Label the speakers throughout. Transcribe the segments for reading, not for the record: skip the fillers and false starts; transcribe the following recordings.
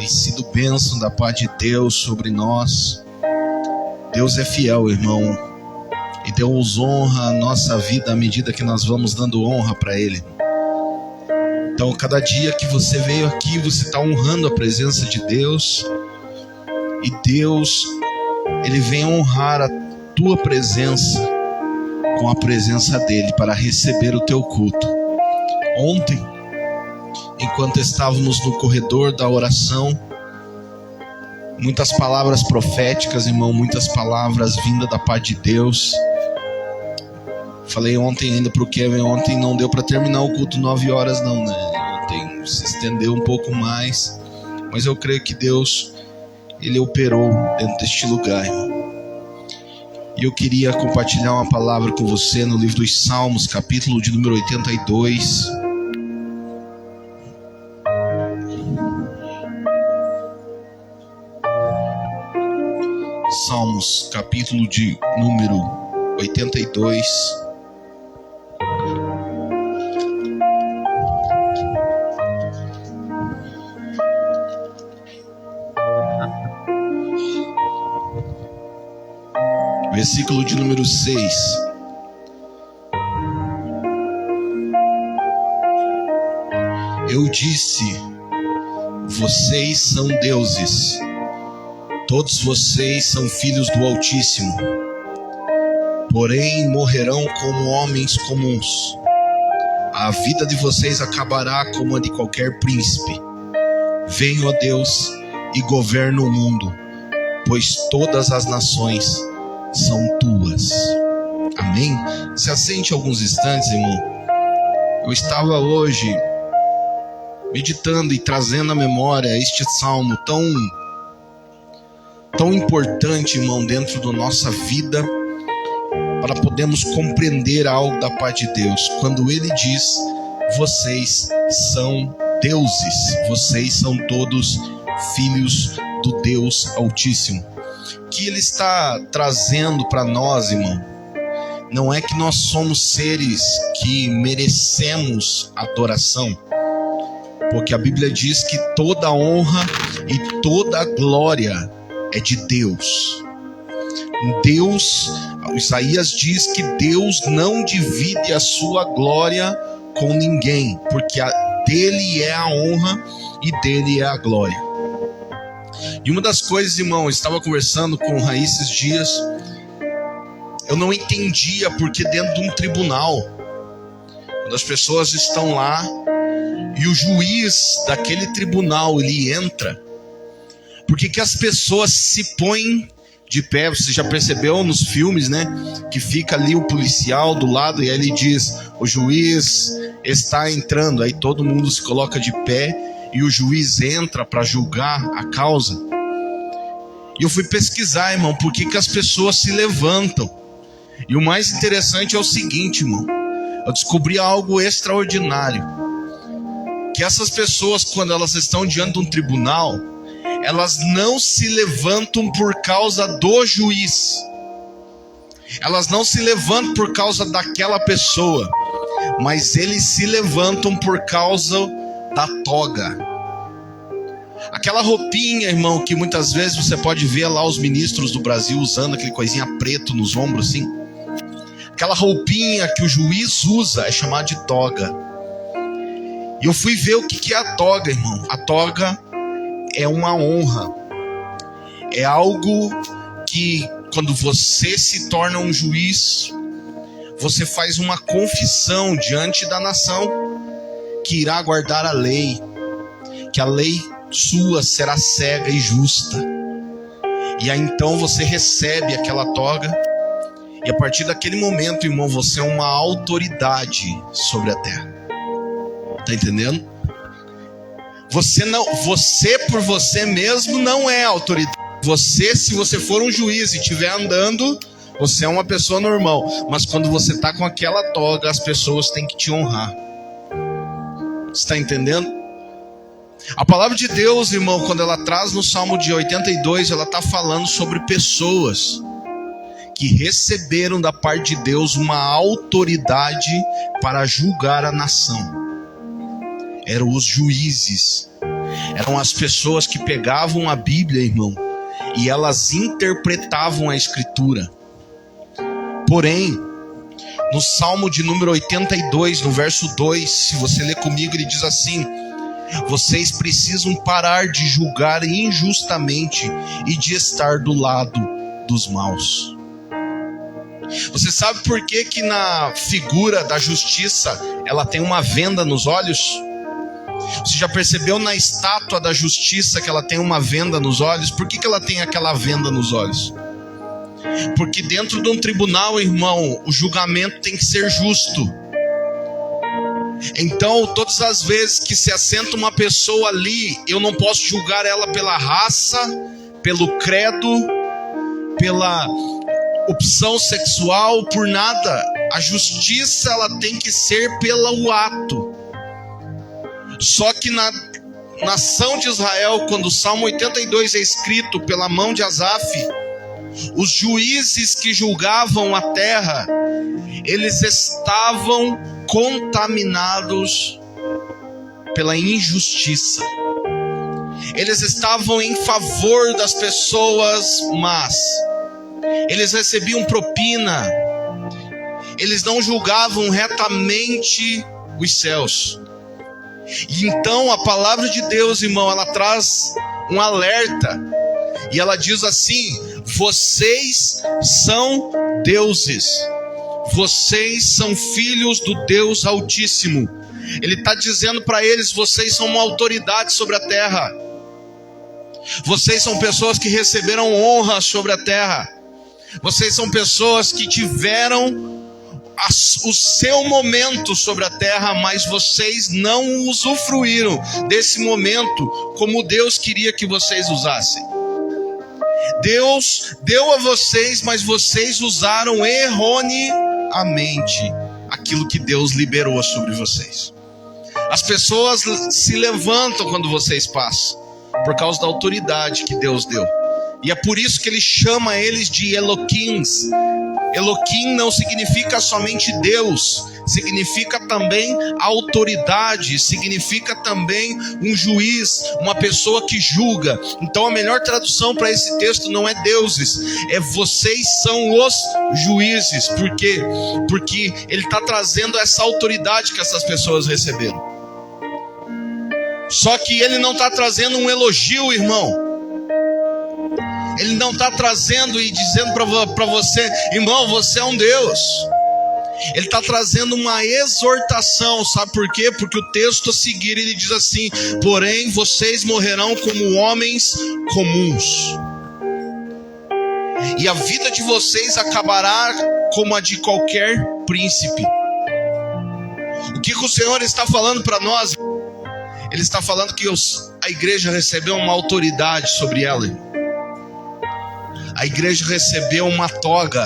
Speaker 1: tem sido bênção da paz de Deus sobre nós. Deus é fiel, irmão, e Deus honra a nossa vida à medida que nós vamos dando honra para Ele. Então, cada dia que você veio aqui, você está honrando a presença de Deus, e Deus, Ele vem honrar a tua presença com a presença dEle para receber o teu culto. Ontem, enquanto estávamos no corredor da oração, muitas palavras proféticas, irmão, muitas palavras vindas da parte de Deus. Falei ontem ainda para o Kevin, ontem não deu para terminar o culto 9 horas não, né? Ontem se estendeu um pouco mais, mas eu creio que Deus, Ele operou dentro deste lugar, irmão. E eu queria compartilhar uma palavra com você no livro dos Salmos, capítulo de número 82. Salmos, capítulo de número 82. Versículo de número 6. Eu disse: vocês são deuses, todos vocês são filhos do Altíssimo, porém morrerão como homens comuns. A vida de vocês acabará como a de qualquer príncipe. Venha, ó Deus, e governa o mundo, pois todas as nações são tuas. Amém? Se assente alguns instantes, irmão. Eu estava hoje meditando e trazendo à memória este salmo tão importante, irmão, dentro da nossa vida, para podermos compreender algo da parte de Deus. Quando Ele diz: vocês são deuses, vocês são todos filhos do Deus Altíssimo. O que Ele está trazendo para nós, irmão, não é que nós somos seres que merecemos adoração, porque a Bíblia diz que toda honra e toda glória é de Deus. Deus, Isaías diz que Deus não divide a sua glória com ninguém, porque dele é a honra e dele é a glória. E uma das coisas, irmão, eu estava conversando com o Raí esses dias, eu não entendia porque dentro de um tribunal, quando as pessoas estão lá e o juiz daquele tribunal, ele entra, por que as pessoas se põem de pé? Você já percebeu nos filmes, né? Que fica ali o policial do lado e aí ele diz: o juiz está entrando. Aí todo mundo se coloca de pé e o juiz entra para julgar a causa. E eu fui pesquisar, irmão, por que as pessoas se levantam. E o mais interessante é o seguinte, irmão, eu descobri algo extraordinário, que essas pessoas, quando elas estão diante de um tribunal, elas não se levantam por causa do juiz, elas não se levantam por causa daquela pessoa, mas eles se levantam por causa da toga. Aquela roupinha, irmão, que muitas vezes você pode ver lá os ministros do Brasil usando aquele coisinha preto nos ombros assim. Aquela roupinha que o juiz usa é chamada de toga. E eu fui ver o que é a toga, irmão. A toga é uma honra. É algo que, quando você se torna um juiz, você faz uma confissão diante da nação que irá guardar a lei, que a lei sua será cega e justa. E aí então você recebe aquela toga, e a partir daquele momento, irmão, você é uma autoridade sobre a terra. Tá entendendo? Você por você mesmo não é autoridade. Você, se você for um juiz e estiver andando, você é uma pessoa normal. Mas quando você está com aquela toga, as pessoas têm que te honrar. Você está entendendo? A palavra de Deus, irmão, quando ela traz no Salmo de 82, ela está falando sobre pessoas que receberam da parte de Deus uma autoridade para julgar a nação. Eram os juízes. eram as pessoas que pegavam a Bíblia, irmão, e elas interpretavam a Escritura. Porém, no Salmo de número 82, no verso 2, se você ler comigo, ele diz assim: vocês precisam parar de julgar injustamente e de estar do lado dos maus. Você sabe por que que na figura da justiça ela tem uma venda nos olhos? Você já percebeu na estátua da justiça que ela tem uma venda nos olhos? Por que que ela tem aquela venda nos olhos? Porque dentro de um tribunal, irmão, o julgamento tem que ser justo. Então, todas as vezes que se assenta uma pessoa ali, eu não posso julgar ela pela raça, pelo credo, pela opção sexual, por nada. A justiça, ela tem que ser pelo ato. Só que na nação de Israel, quando o Salmo 82 é escrito pela mão de Asaf, os juízes que julgavam a terra, eles estavam contaminados pela injustiça. Eles estavam em favor das pessoas más. Eles recebiam propina. Eles não julgavam retamente os céus. E então a palavra de Deus, irmão, ela traz um alerta. E ela diz assim: vocês são deuses. Vocês são filhos do Deus Altíssimo. Ele está dizendo para eles: vocês são uma autoridade sobre a terra. Vocês são pessoas que receberam honra sobre a terra. Vocês são pessoas que tiveram o seu momento sobre a terra, mas vocês não usufruíram desse momento como Deus queria que vocês usassem. Deus deu a vocês, mas vocês usaram erroneamente aquilo que Deus liberou sobre vocês. As pessoas se levantam quando vocês passam, por causa da autoridade que Deus deu. E é por isso que ele chama eles de Eloquims. Eloquim não significa somente Deus, significa também autoridade, significa também um juiz, uma pessoa que julga. Então a melhor tradução para esse texto não é deuses, é vocês são os juízes. Por quê? Porque ele está trazendo essa autoridade que essas pessoas receberam. Só que ele não está trazendo um elogio, irmão. Ele não está trazendo e dizendo para você: irmão, você é um Deus. Ele está trazendo uma exortação. Sabe por quê? Porque o texto a seguir ele diz assim: porém vocês morrerão como homens comuns, e a vida de vocês acabará como a de qualquer príncipe. O que o Senhor está falando para nós? Ele está falando que a igreja recebeu uma autoridade sobre ela. A igreja recebeu uma toga.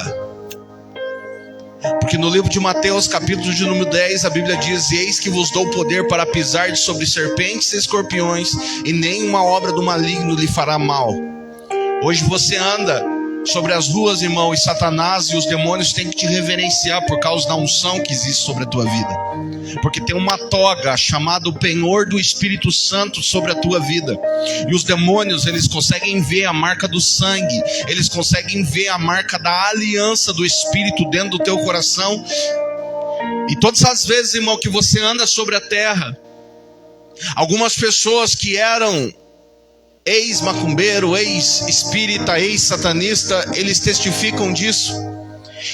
Speaker 1: Porque no livro de Mateus, capítulo de número 10, a Bíblia diz: eis que vos dou poder para pisar sobre serpentes e escorpiões, e nenhuma obra do maligno lhe fará mal. Hoje você anda sobre as ruas, irmão, e Satanás e os demônios têm que te reverenciar por causa da unção que existe sobre a tua vida. Porque tem uma toga chamada o penhor do Espírito Santo sobre a tua vida. E os demônios, eles conseguem ver a marca do sangue, eles conseguem ver a marca da aliança do Espírito dentro do teu coração. E todas as vezes, irmão, que você anda sobre a terra, algumas pessoas que eram ex-macumbeiro, ex-espírita, ex-satanista, eles testificam disso.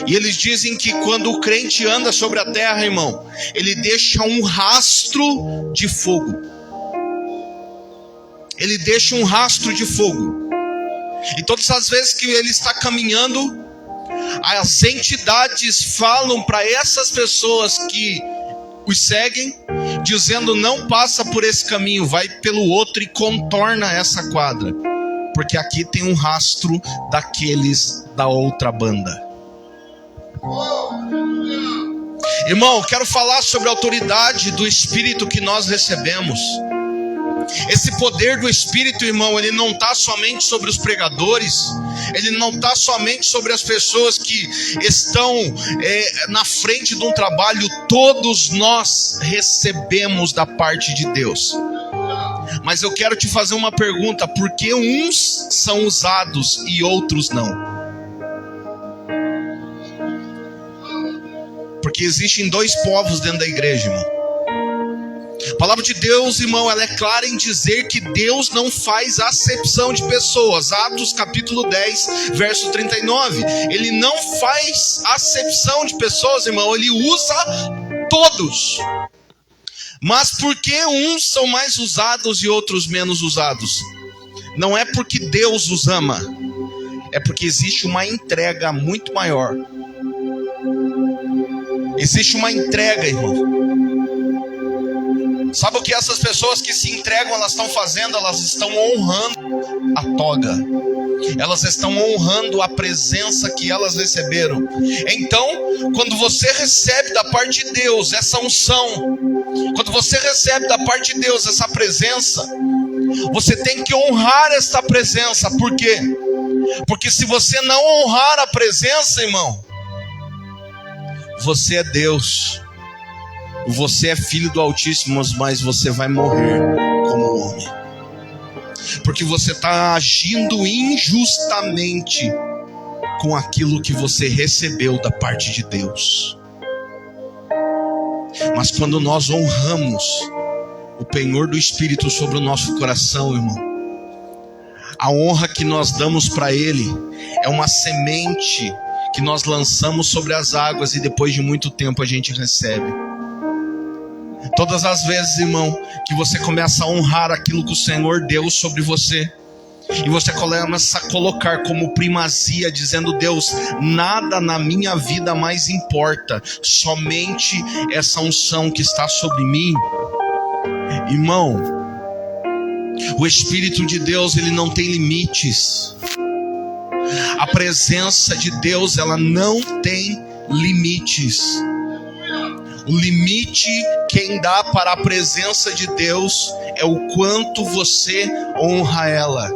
Speaker 1: E eles dizem que quando o crente anda sobre a terra, irmão, ele deixa um rastro de fogo. Ele deixa um rastro de fogo. E todas as vezes que ele está caminhando, as entidades falam para essas pessoas que os seguem, dizendo: não passa por esse caminho, vai pelo outro e contorna essa quadra, porque aqui tem um rastro daqueles da outra banda. Irmão, eu quero falar sobre a autoridade do Espírito que nós recebemos. Esse poder do Espírito, irmão, ele não está somente sobre os pregadores, ele não está somente sobre as pessoas que estão na frente de um trabalho. Todos nós recebemos da parte de Deus. Mas eu quero te fazer uma pergunta: por que uns são usados e outros não? Porque existem dois povos dentro da igreja, irmão. A palavra de Deus, irmão, ela é clara em dizer que Deus não faz acepção de pessoas. Atos capítulo 10, verso 39. Ele não faz acepção de pessoas, irmão. Ele usa todos. Mas por que uns são mais usados e outros menos usados? Não é porque Deus os ama. É porque existe uma entrega muito maior. Existe uma entrega, irmão. Sabe o que essas pessoas que se entregam, elas estão fazendo? Elas estão honrando a toga. Elas estão honrando a presença que elas receberam. Então, quando você recebe da parte de Deus essa unção, quando você recebe da parte de Deus essa presença, você tem que honrar esta presença. Por quê? Porque se você não honrar a presença, irmão, você é Deus. Você é filho do Altíssimo, mas você vai morrer como homem. Porque você está agindo injustamente com aquilo que você recebeu da parte de Deus. Mas quando nós honramos o penhor do Espírito sobre o nosso coração, irmão, a honra que nós damos para Ele é uma semente que nós lançamos sobre as águas e depois de muito tempo a gente recebe. Todas as vezes, irmão, que você começa a honrar aquilo que o Senhor deu sobre você, e você começa a colocar como primazia, dizendo: Deus, nada na minha vida mais importa, somente essa unção que está sobre mim. Irmão, o Espírito de Deus, ele não tem limites. A presença de Deus, ela não tem limites. O limite quem dá para a presença de Deus é o quanto você honra ela.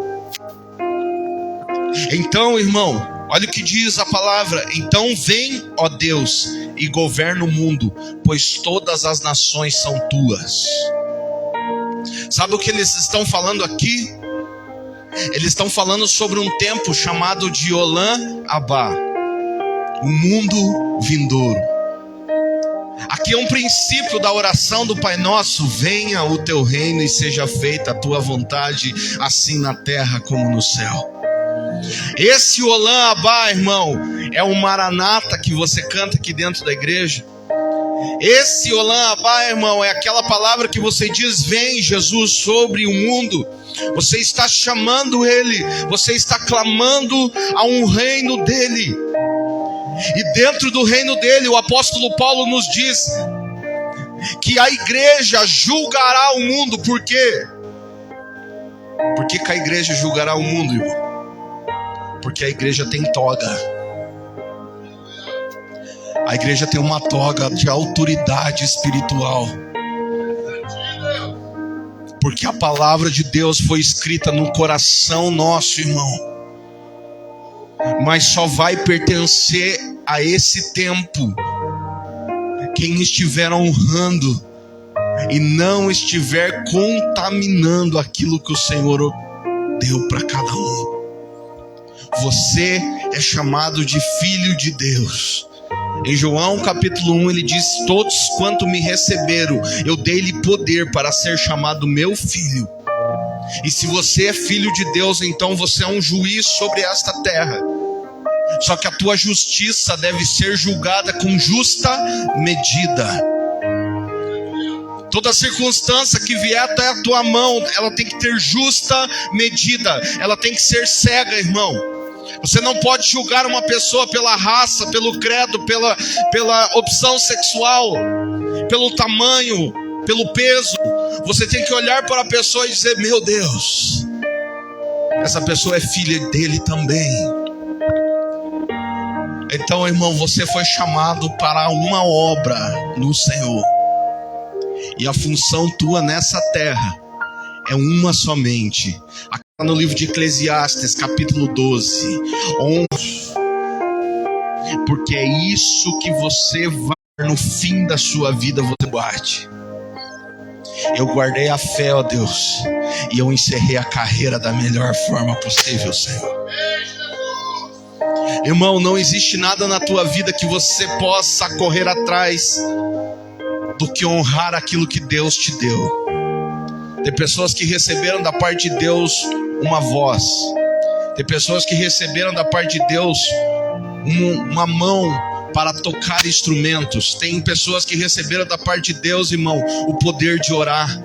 Speaker 1: Então, irmão, olha o que diz a palavra: então vem, ó Deus, e governa o mundo, pois todas as nações são tuas. Sabe o que eles estão falando aqui? Eles estão falando sobre um tempo chamado de Olam Abá, o mundo vindouro. Aqui é um princípio da oração do Pai Nosso: venha o teu reino e seja feita a tua vontade, assim na terra como no céu. Esse Olam Abá, irmão, é o Maranata que você canta aqui dentro da igreja. Esse Olam Abá, irmão, é aquela palavra que você diz: vem Jesus sobre o mundo. Você está chamando Ele, você está clamando a um reino dEle. E dentro do reino dele, o apóstolo Paulo nos diz que a igreja julgará o mundo. Por quê? Por que a igreja julgará o mundo, irmão? Porque a igreja tem toga. A igreja tem uma toga de autoridade espiritual. Porque a palavra de Deus foi escrita no coração nosso, irmão. Mas só vai pertencer a esse tempo quem estiver honrando e não estiver contaminando aquilo que o Senhor deu para cada um. Você é chamado de filho de Deus. Em João capítulo 1 ele diz: todos quanto me receberam, eu dei-lhe poder para ser chamado meu filho. E se você é filho de Deus, então você é um juiz sobre esta terra. Só que a tua justiça deve ser julgada com justa medida. Toda circunstância que vier até a tua mão, ela tem que ter justa medida. Ela tem que ser cega, irmão. Você não pode julgar uma pessoa pela raça, pelo credo, pela opção sexual, pelo tamanho, pelo peso. Você tem que olhar para a pessoa e dizer: meu Deus, essa pessoa é filha dele também. Então, irmão, você foi chamado para uma obra no Senhor. E a função tua nessa terra é uma somente. Aqui no livro de Eclesiastes, capítulo 12. Porque é isso que você vai no fim da sua vida, você bate. Eu guardei a fé, ó Deus, e eu encerrei a carreira da melhor forma possível, Senhor. Irmão, não existe nada na tua vida que você possa correr atrás do que honrar aquilo que Deus te deu. Tem pessoas que receberam da parte de Deus uma voz. Tem pessoas que receberam da parte de Deus uma mão para tocar instrumentos. Tem pessoas que receberam da parte de Deus, irmão, o poder de orar.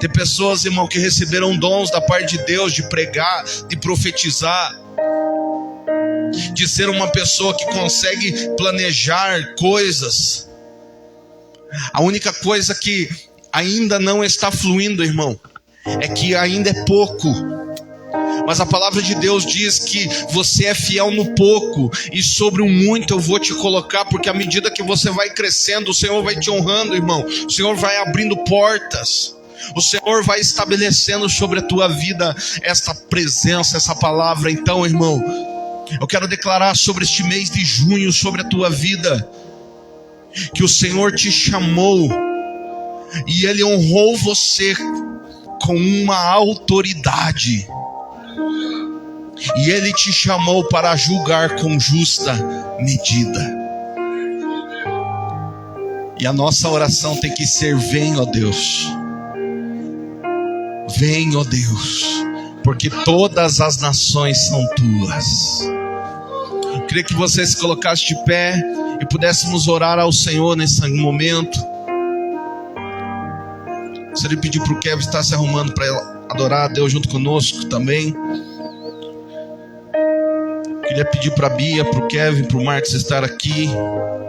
Speaker 1: Tem pessoas, irmão, que receberam dons da parte de Deus de pregar, de profetizar, de ser uma pessoa que consegue planejar coisas. A única coisa que ainda não está fluindo, irmão, é que ainda é pouco. Mas a palavra de Deus diz que você é fiel no pouco, e sobre o muito eu vou te colocar, porque à medida que você vai crescendo, o Senhor vai te honrando, irmão. O Senhor vai abrindo portas. O Senhor vai estabelecendo sobre a tua vida esta presença, essa palavra. Então, irmão, eu quero declarar sobre este mês de junho, sobre a tua vida, que o Senhor te chamou e Ele honrou você com uma autoridade. E Ele te chamou para julgar com justa medida. E a nossa oração tem que ser: vem, ó Deus. Vem, ó Deus, porque todas as nações são tuas. Eu queria que você se colocasse de pé e pudéssemos orar ao Senhor nesse momento. Gostaria de pedir para o Kevin estar se arrumando para adorar a Deus junto conosco também. Queria pedir para a Bia, para o Kevin, para o Marcos estar aqui,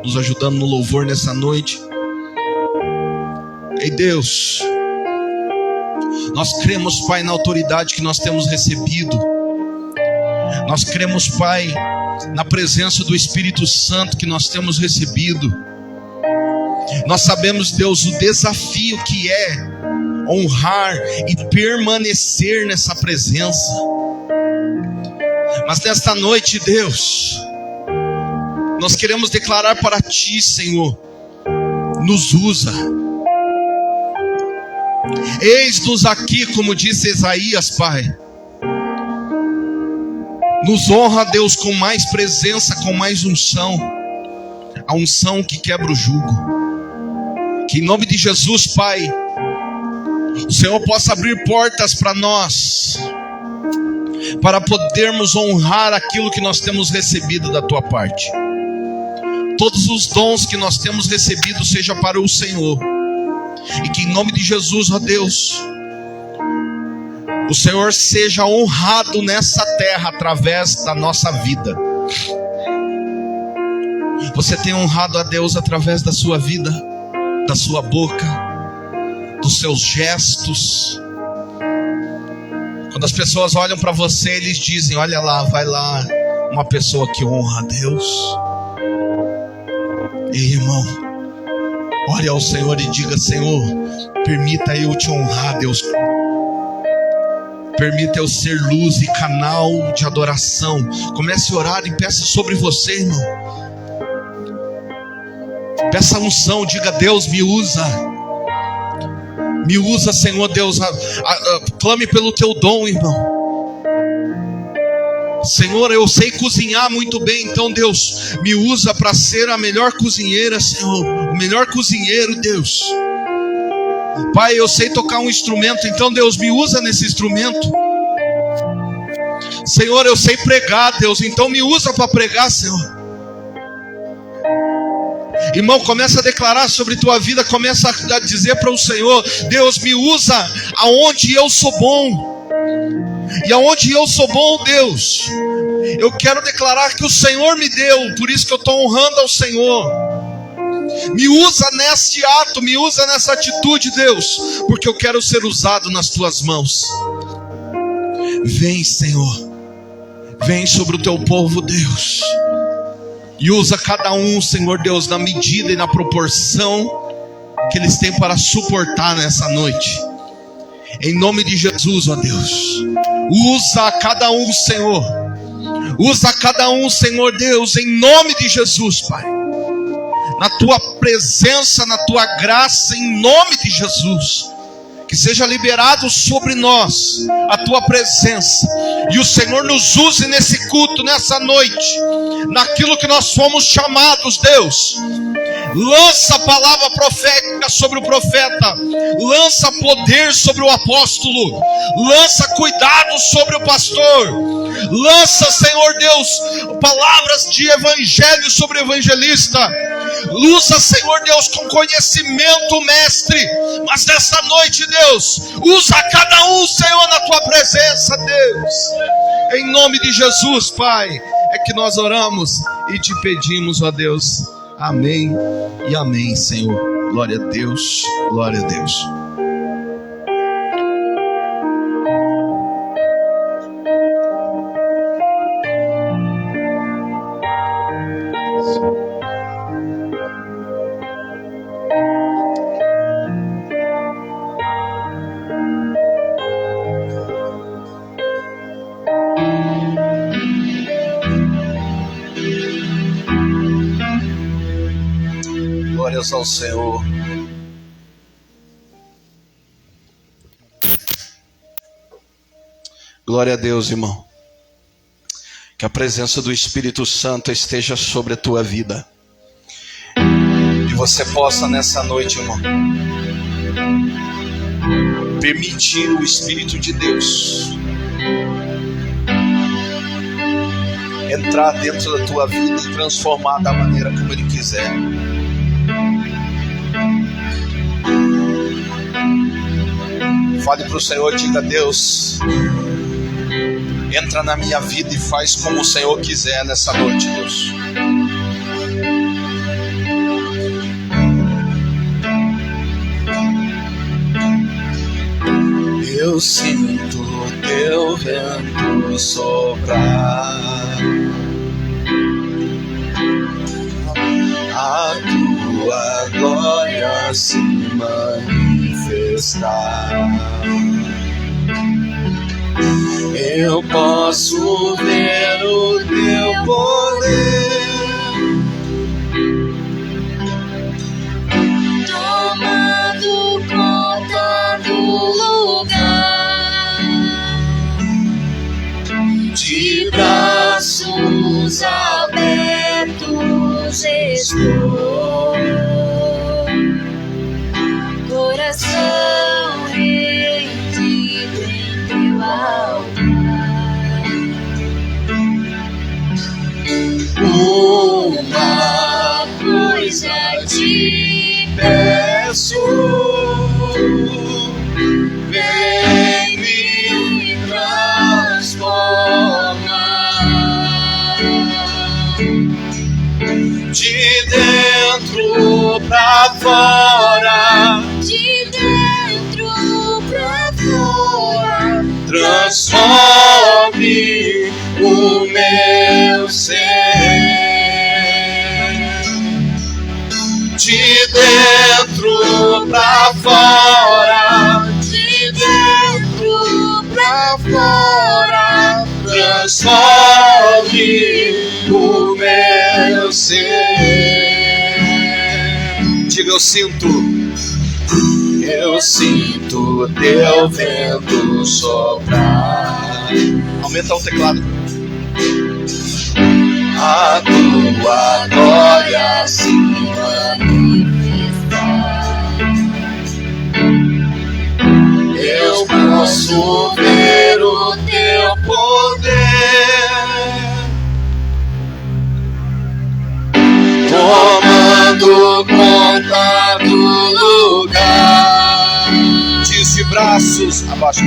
Speaker 1: nos ajudando no louvor nessa noite. Ei Deus, nós cremos, Pai, na autoridade que nós temos recebido. Nós cremos, Pai, na presença do Espírito Santo que nós temos recebido. Nós sabemos, Deus, o desafio que é honrar e permanecer nessa presença. Mas nesta noite, Deus, nós queremos declarar para Ti, Senhor, nos usa. Eis-nos aqui, como disse Isaías, Pai. Nos honra, Deus, com mais presença, com mais unção. A unção que quebra o jugo. Que em nome de Jesus, Pai, o Senhor possa abrir portas para nós, para podermos honrar aquilo que nós temos recebido da Tua parte. Todos os dons que nós temos recebido seja para o Senhor. E que em nome de Jesus, ó Deus, o Senhor seja honrado nessa terra através da nossa vida. Você tem honrado a Deus através da sua vida, da sua boca, dos seus gestos. Quando as pessoas olham para você, eles dizem: olha lá, vai lá, uma pessoa que honra a Deus. Ei, irmão, ore ao Senhor e diga: Senhor, permita eu te honrar, Deus. Permita eu ser luz e canal de adoração. Comece a orar e peça sobre você, irmão. Peça unção, diga: Deus, me usa. Me usa, Senhor Deus. Clame pelo teu dom, irmão. Senhor, eu sei cozinhar muito bem, então Deus, me usa para ser a melhor cozinheira, Senhor. O melhor cozinheiro, Deus. Pai, eu sei tocar um instrumento, então Deus, me usa nesse instrumento. Senhor, eu sei pregar, Deus, então me usa para pregar, Senhor. Irmão, começa a declarar sobre tua vida, começa a dizer para o Senhor: Deus, me usa aonde eu sou bom. E aonde eu sou bom, Deus, eu quero declarar que o Senhor me deu, por isso que eu estou honrando ao Senhor. Me usa neste ato, me usa nessa atitude, Deus, porque eu quero ser usado nas tuas mãos. Vem, Senhor, vem sobre o teu povo, Deus, e usa cada um, Senhor Deus, na medida e na proporção que eles têm para suportar nessa noite. Em nome de Jesus, ó Deus, usa cada um, Senhor. Usa cada um, Senhor Deus, em nome de Jesus, Pai. Na tua presença, na tua graça, em nome de Jesus. que seja liberado sobre nós a tua presença, e o Senhor nos use nesse culto, nessa noite, naquilo que nós fomos chamados, Deus. Lança a palavra profética sobre o profeta, lança poder sobre o apóstolo, lança cuidado sobre o pastor, lança, Senhor Deus, palavras de evangelho sobre o evangelista. Usa, Senhor Deus, com conhecimento, mestre. Mas nesta noite, Deus, usa cada um, Senhor, na tua presença, Deus. Em nome de Jesus, Pai, é que nós oramos e te pedimos, ó Deus. Amém e amém, Senhor. Glória a Deus, glória a Deus. Glórias ao Senhor. Glória a Deus, irmão. Que a presença do Espírito Santo esteja sobre a tua vida. E você possa nessa noite, irmão, permitir o Espírito de Deus entrar dentro da tua vida e transformar da maneira como Ele quiser. Fale para o Senhor, diga: Deus, entra na minha vida e faz como o Senhor quiser nessa noite, Deus. Eu sinto teu vento soprar, a tua glória se manifestar. Eu posso ver o teu poder tomando conta do lugar. De braços abertos estou, coração rendido em teu altar. Uma coisa te peço, vem me transformar. De dentro pra fora, de dentro pra fora, transforme o meu ser. De dentro pra fora, de dentro pra fora, transforme o meu ser. Diga: eu sinto teu vento soprar. Aumenta o teclado. A tua glória se manifestar. Eu posso ver o teu poder tomando conta do lugar. Diz: de braços abaixo,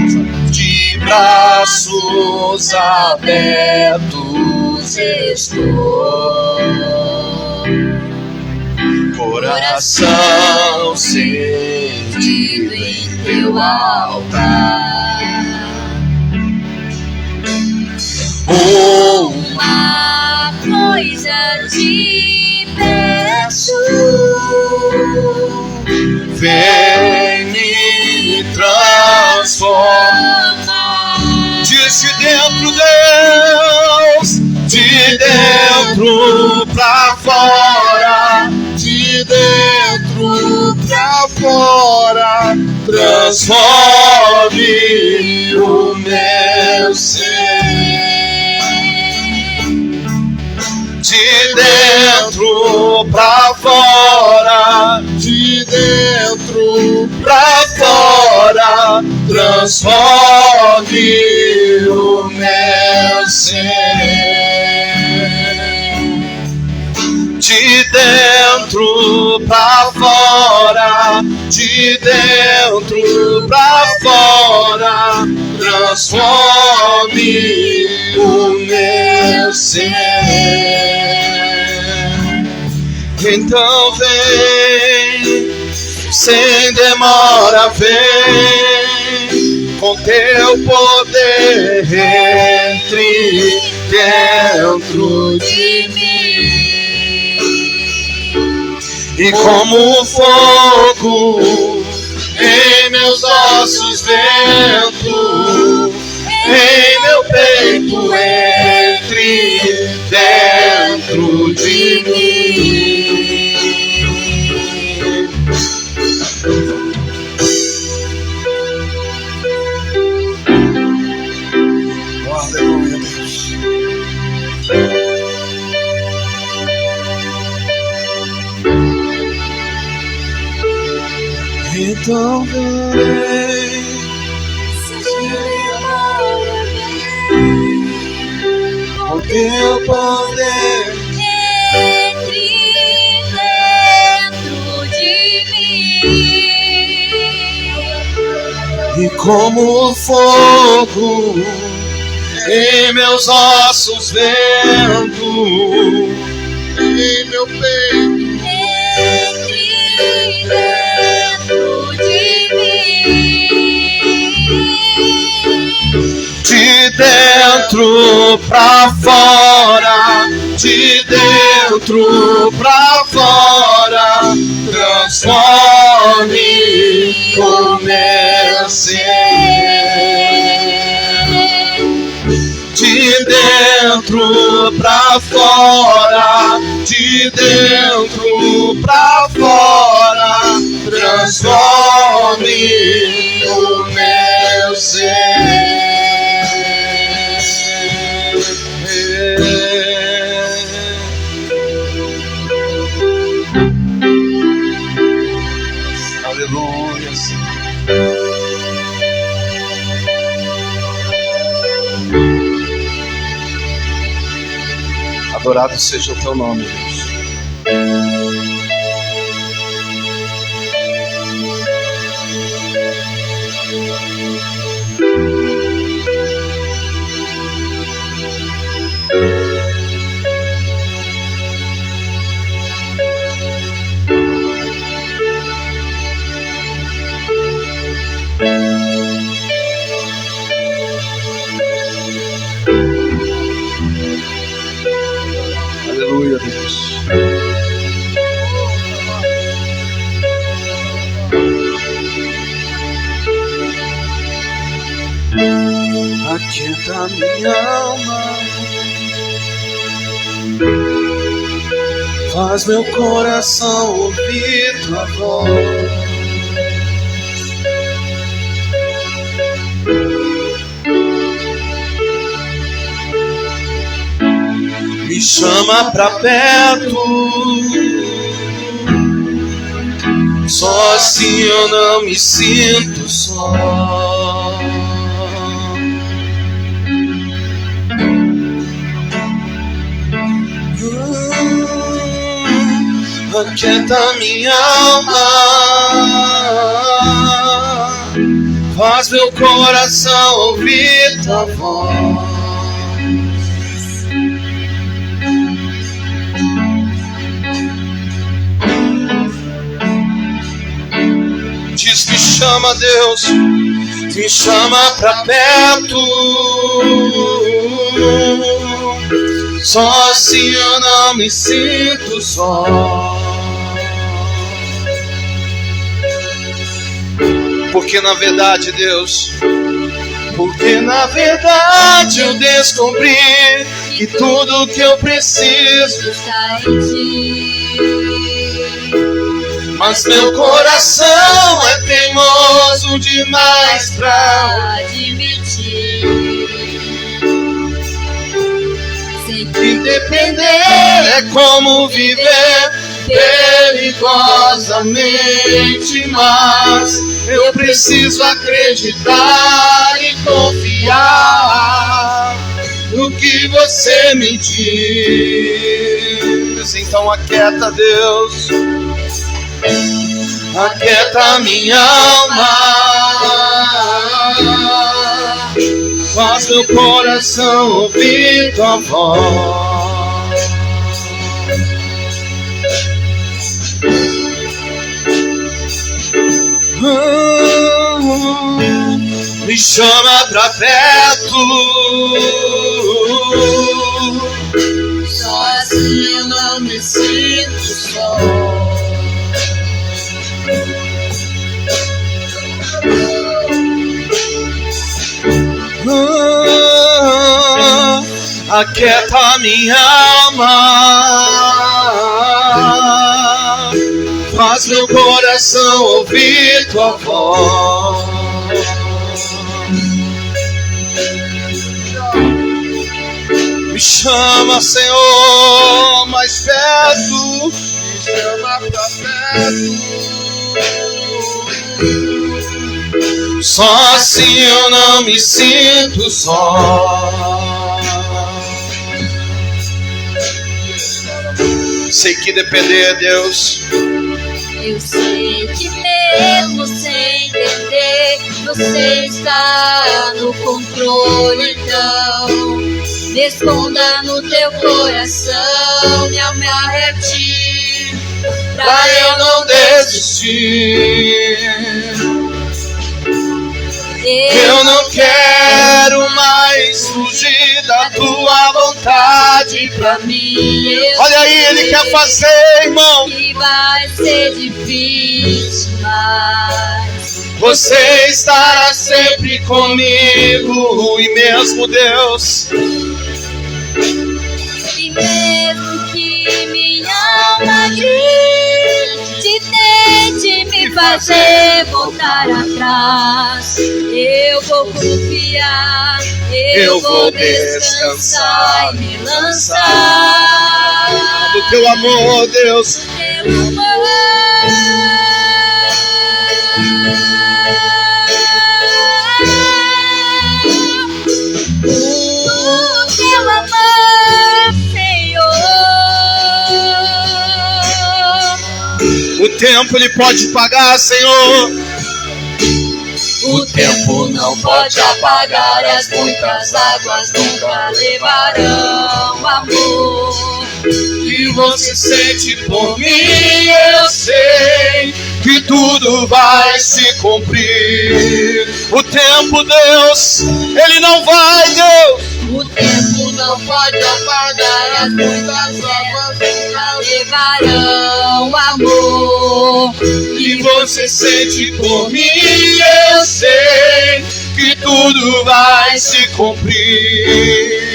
Speaker 1: de braços abertos estou, coração sentido em teu altar. Uma coisa te peço, vem me transformar. Diz: de dentro, Deus, de dentro pra fora, de dentro pra fora, transforme o meu ser. De dentro pra fora, de dentro pra fora, transforme o meu ser. De dentro pra fora, de dentro pra fora, transforme o meu ser. Então vem, sem demora vem, com teu poder entre dentro de mim. E como fogo em meus ossos dentro, em meu peito entre dentro de mim. Aleluia, Deus. Então vem, com teu poder
Speaker 2: entre dentro de mim.
Speaker 1: E como fogo em meus ossos vento, em meu peito
Speaker 2: Entre dentro de mim.
Speaker 1: de dentro pra fora, de dentro pra fora, transforme o meu ser. De dentro pra fora, de dentro pra fora, transforme o meu ser. Aleluia, Senhor. Adorado seja o teu nome, Deus. Aleluia, Deus. Aquieta minha alma, faz meu coração ouvir tua voz. Me chama pra perto, só assim eu não me sinto só. Aquieta minha alma, faz meu coração ouvir tua voz. Diz, me chama, Deus, me chama pra perto, só assim eu não me sinto só. Porque na verdade, Deus, porque na verdade eu descobri que tudo que eu preciso
Speaker 2: Está em ti.
Speaker 1: mas meu coração é teimoso demais pra
Speaker 2: admitir. Sei
Speaker 1: que depender é como viver perigosamente, mas eu preciso acreditar e confiar no que você me diz. Então aquieta, Deus, aquieta minha alma, faz meu coração ouvir tua voz. Me chama pra perto,
Speaker 2: só assim eu não me sinto só.
Speaker 1: aquieta minha alma, faz meu coração ouvir tua voz. Me chama, Senhor, mais perto, me chama pra perto, só assim eu não me sinto só. Sei que depender, Deus.
Speaker 2: Eu sei que mesmo sem entender, você está no controle, então me esconda no teu coração, me arreptir,
Speaker 1: Pra eu não desistir. Eu não quero mais fugir da tua vontade pra mim. Olha aí, ele quer fazer, irmão.
Speaker 2: Que vai ser difícil, mas
Speaker 1: você estará sempre comigo. E mesmo, Deus,
Speaker 2: e mesmo que minha alma grite, tente me fazer voltar atrás, eu vou confiar, eu vou descansar e me lançar
Speaker 1: do teu amor, Deus.
Speaker 2: teu amor. O teu amor, Senhor.
Speaker 1: O tempo ele pode pagar, Senhor.
Speaker 2: O tempo não pode apagar, as muitas águas nunca levarão amor.
Speaker 1: Que você sente por mim, eu sei que tudo vai se cumprir. O tempo, Deus, ele não vai, Deus.
Speaker 2: O tempo não pode apagar, as muitas águas nunca levarão amor.
Speaker 1: Que você sente por mim, eu sei que tudo vai se cumprir.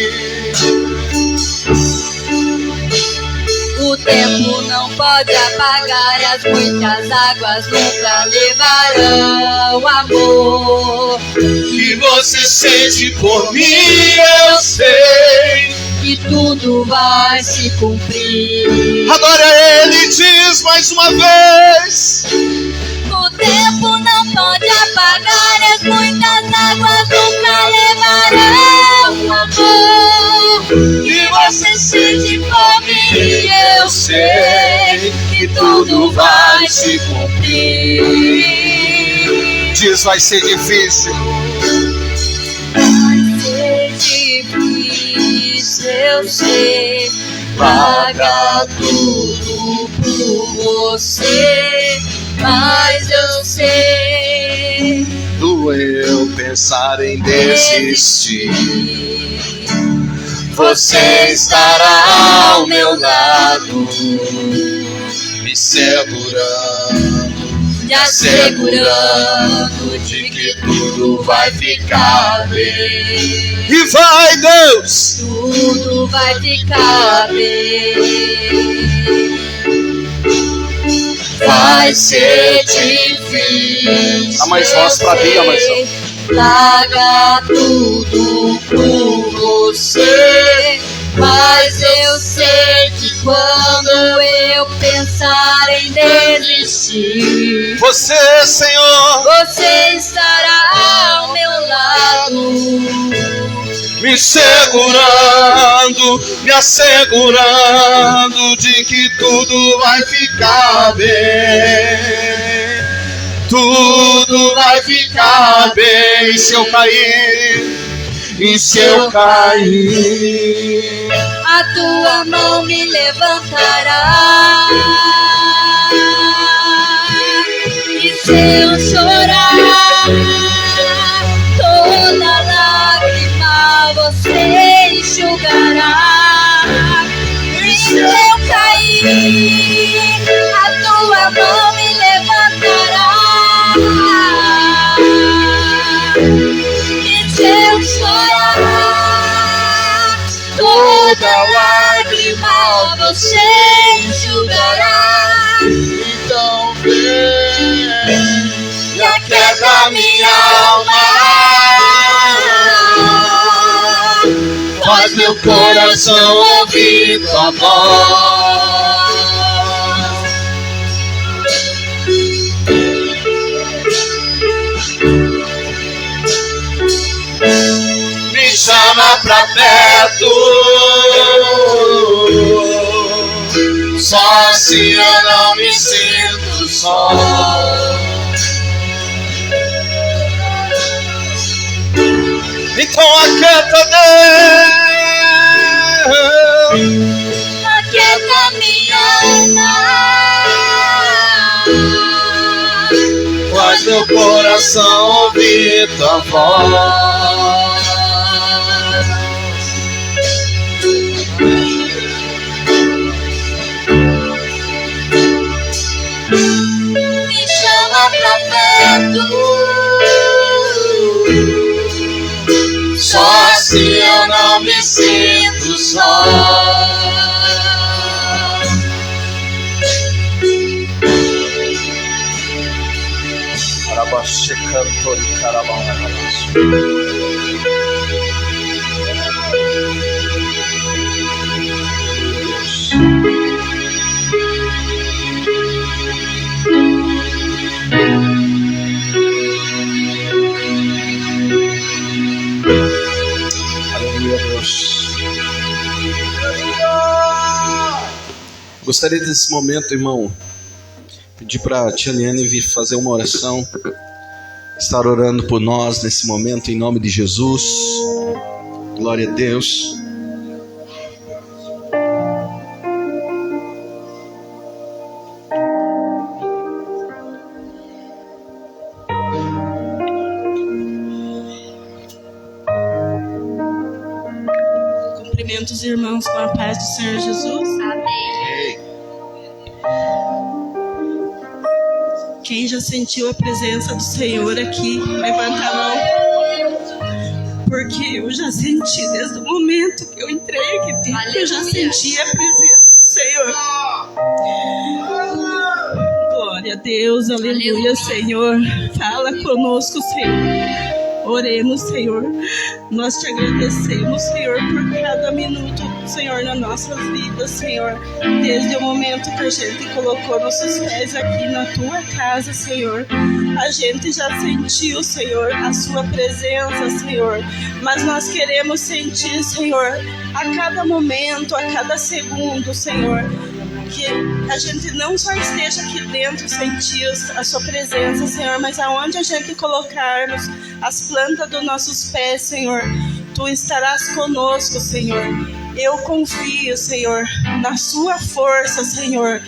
Speaker 2: O tempo não pode apagar, as muitas águas nunca levarão amor.
Speaker 1: Que você sente por mim, eu sei
Speaker 2: que tudo vai se cumprir.
Speaker 1: Agora ele diz mais uma vez:
Speaker 2: o tempo não pode apagar, as muitas águas nunca levarão amor.
Speaker 1: que você sente por mim, eu sei que tudo vai se cumprir. Diz, vai ser difícil.
Speaker 2: Vai ser difícil, eu sei, pagar tudo por você, mas eu sei.
Speaker 1: Doeu pensar em desistir. Você estará ao meu lado, me segurando,
Speaker 2: Me assegurando de que tudo vai ficar bem.
Speaker 1: e vai, Deus.
Speaker 2: Tudo vai ficar bem. vai ser difícil.
Speaker 1: Dá mais voz pra Bia, Marcelo.
Speaker 2: Larga tudo por você, mas eu sei que quando eu pensar em desistir,
Speaker 1: você, Senhor,
Speaker 2: você estará ao meu lado,
Speaker 1: me segurando, me assegurando de que tudo vai ficar bem. Tudo vai ficar bem se eu cair, e se eu cair,
Speaker 2: a tua mão me levantará. E se eu chorar, toda lágrima você enxugará. E se eu cair, a tua mão me levantará. E se eu chorar, toda lágrima você enxugará.
Speaker 1: então vem
Speaker 2: E aquieta minha alma,
Speaker 1: faz meu coração ouvir tua voz. Me chama pra perto, só se eu não me sinto só. Então aquieta, Deus,
Speaker 2: aquieta minha alma,
Speaker 1: faz meu coração ouvir tua voz.
Speaker 2: me chama pra perto,
Speaker 1: Só se eu não me sinto só. Arabaxê cantor e carabão. Aleluia, Deus. Gostaria desse momento, irmão, pedir para a tia Liane vir fazer uma oração, estar orando por nós nesse momento, em nome de Jesus. Glória a Deus.
Speaker 3: Cumprimento os irmãos com a paz do Senhor Jesus.
Speaker 2: amém.
Speaker 3: Quem já sentiu a presença do Senhor aqui, levanta a mão. Porque eu já senti desde o momento que eu entrei aqui dentro, eu já senti a presença do Senhor. Glória a Deus, aleluia, Senhor. Fala conosco, Senhor. Oremos, Senhor. Nós te agradecemos, Senhor, por cada minuto, Senhor, na nossa vida, Senhor. Desde o momento que a gente colocou nossos pés aqui na tua casa, Senhor, a gente já sentiu, Senhor, a sua presença, Senhor. Mas nós queremos sentir, Senhor, a cada momento, a cada segundo, Senhor, que a gente não só esteja aqui dentro sentir a sua presença, Senhor, mas aonde a gente colocarmos as plantas dos nossos pés, Senhor, tu estarás conosco, Senhor. Eu confio, Senhor, na sua força, Senhor.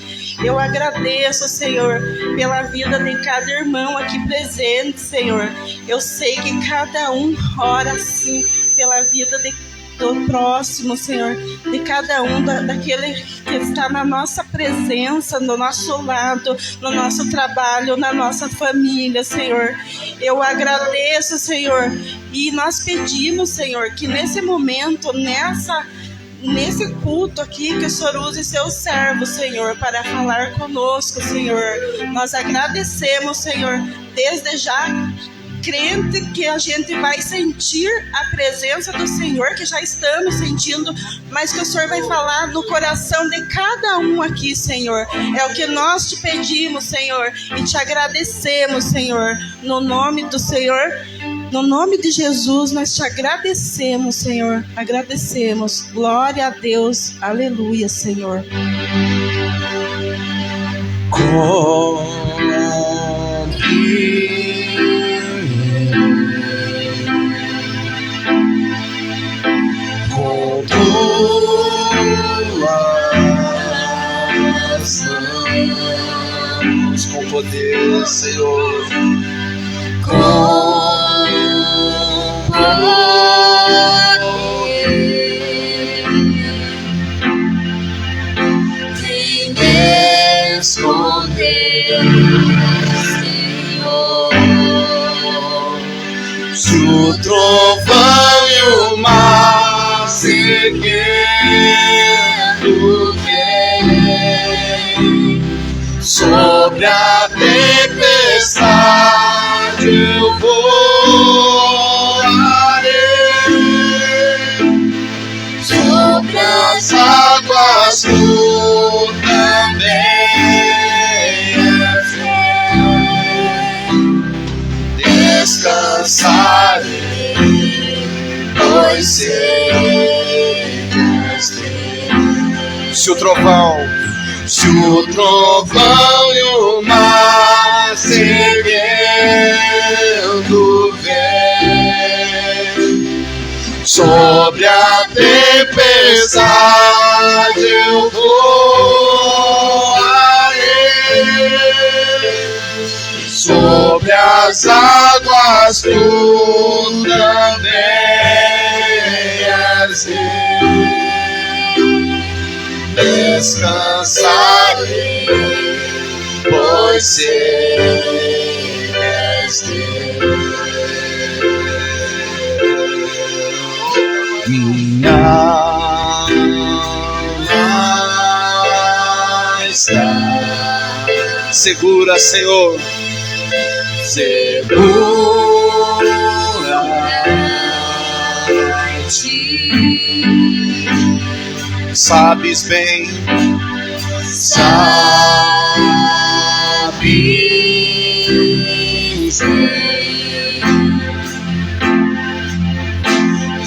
Speaker 3: Eu agradeço, Senhor, pela vida de cada irmão aqui presente, Senhor. Eu sei que cada um ora, assim, pela vida do próximo, Senhor, de cada um daquele que está na nossa presença, no nosso lado, no nosso trabalho, na nossa família, Senhor. Eu agradeço, Senhor, e nós pedimos, Senhor, que nesse momento, nesse culto aqui, que o Senhor use seus servos, Senhor, para falar conosco, Senhor. Nós agradecemos, Senhor, desde já, crente que a gente vai sentir a presença do Senhor, que já estamos sentindo, mas que o Senhor vai falar no coração de cada um aqui, Senhor. É o que nós te pedimos, Senhor, e te agradecemos, Senhor, no nome do Senhor. No nome de Jesus, nós te agradecemos, Senhor. Agradecemos. Glória a Deus. Aleluia, Senhor.
Speaker 2: Com tuas mãos, com poder, Senhor, com quem me esconder, Senhor, se o trovão e o mar seguindo vem, sobre a tempestade eu sobre as águas tu também descansarei, pois sei que és Deus. Se o trovão e o mar seguindo vem, sobre a tempestade eu voarei, sobre as águas tu também és Deus. Descansarei, pois sei que és Deus. Minha alma está segura, Senhor, segura em ti. Sabes bem, sabes bem,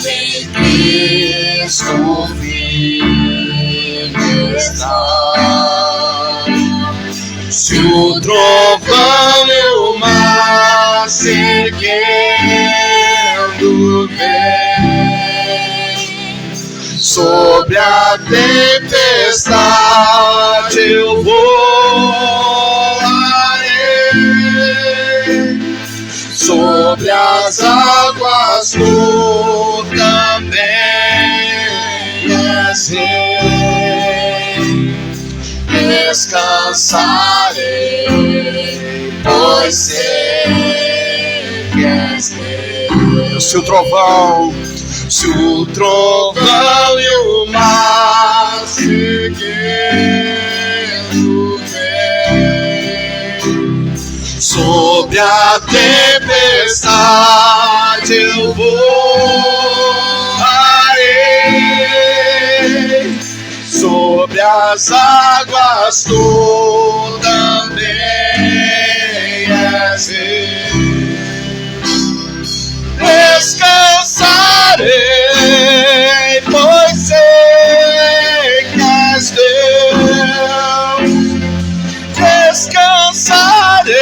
Speaker 2: em Cristo vive está. Se o trovão e o mar seguindo vem, sobre a tempestade eu voarei, sobre as águas tu também és rei. Descansarei, pois sei que és Deus. Se o trovão e o mar seguindo vem, sobre a tempestade eu voarei, sobre as águas tu também és Deus. Descansarei, pois sei que és Deus. Descansarei,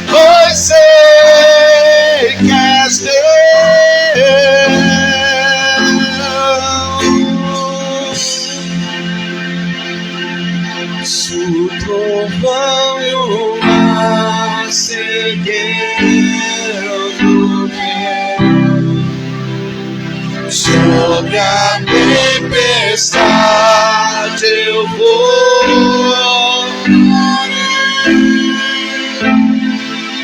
Speaker 2: pois sei que és Deus. Se o trovão e o mar seguindo vem, sobre a tempestade eu vou,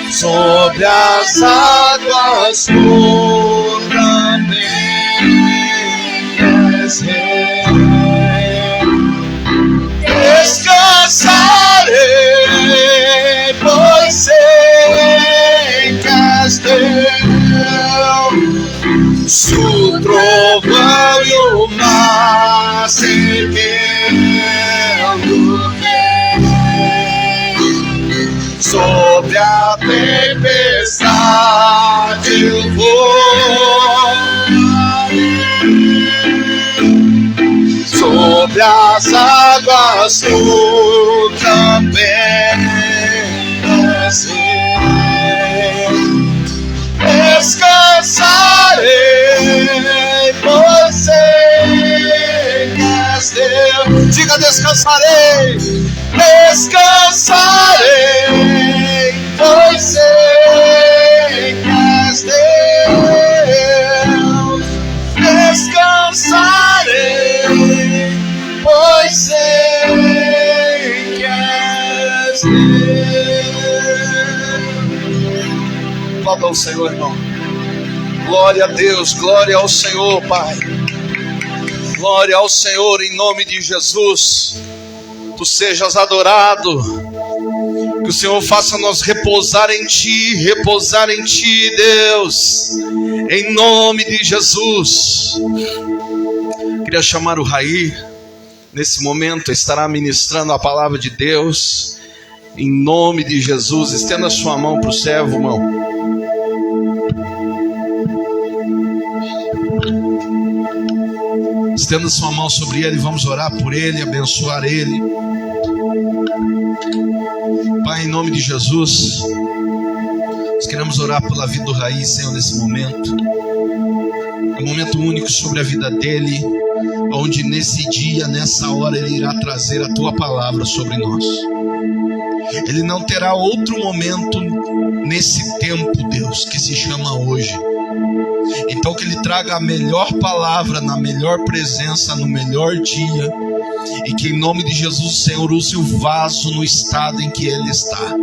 Speaker 2: sobre as águas tu também és tempestade eu vou, sobre as águas tu também nascerei. Descansarei, pois sei que és Deus. Diga: descansarei, descansarei, pois sei que és Deus. Descansarei, pois sei que és Deus. Aplauda ao Senhor, irmão. Glória a Deus, glória ao Senhor, Pai. Glória ao Senhor, em nome de Jesus. Tu sejas adorado. Que o Senhor faça nós repousar em Ti, Deus. Em nome de Jesus. Queria chamar o Raí. Nesse momento estará ministrando a palavra de Deus. Em nome de Jesus. Estenda a sua mão para o servo, irmão. Estenda sua mão sobre ele, vamos orar por ele, abençoar ele. Pai, em nome de Jesus, nós queremos orar pela vida do Raí, Senhor, nesse momento. É um momento único sobre a vida dele, onde nesse dia, nessa hora, ele irá trazer a Tua palavra sobre nós. Ele não terá outro momento nesse tempo, Deus, que se chama hoje. Então que Ele traga a melhor palavra, na melhor presença, no melhor dia. E que em nome de Jesus o Senhor use o vaso no estado em que ele está.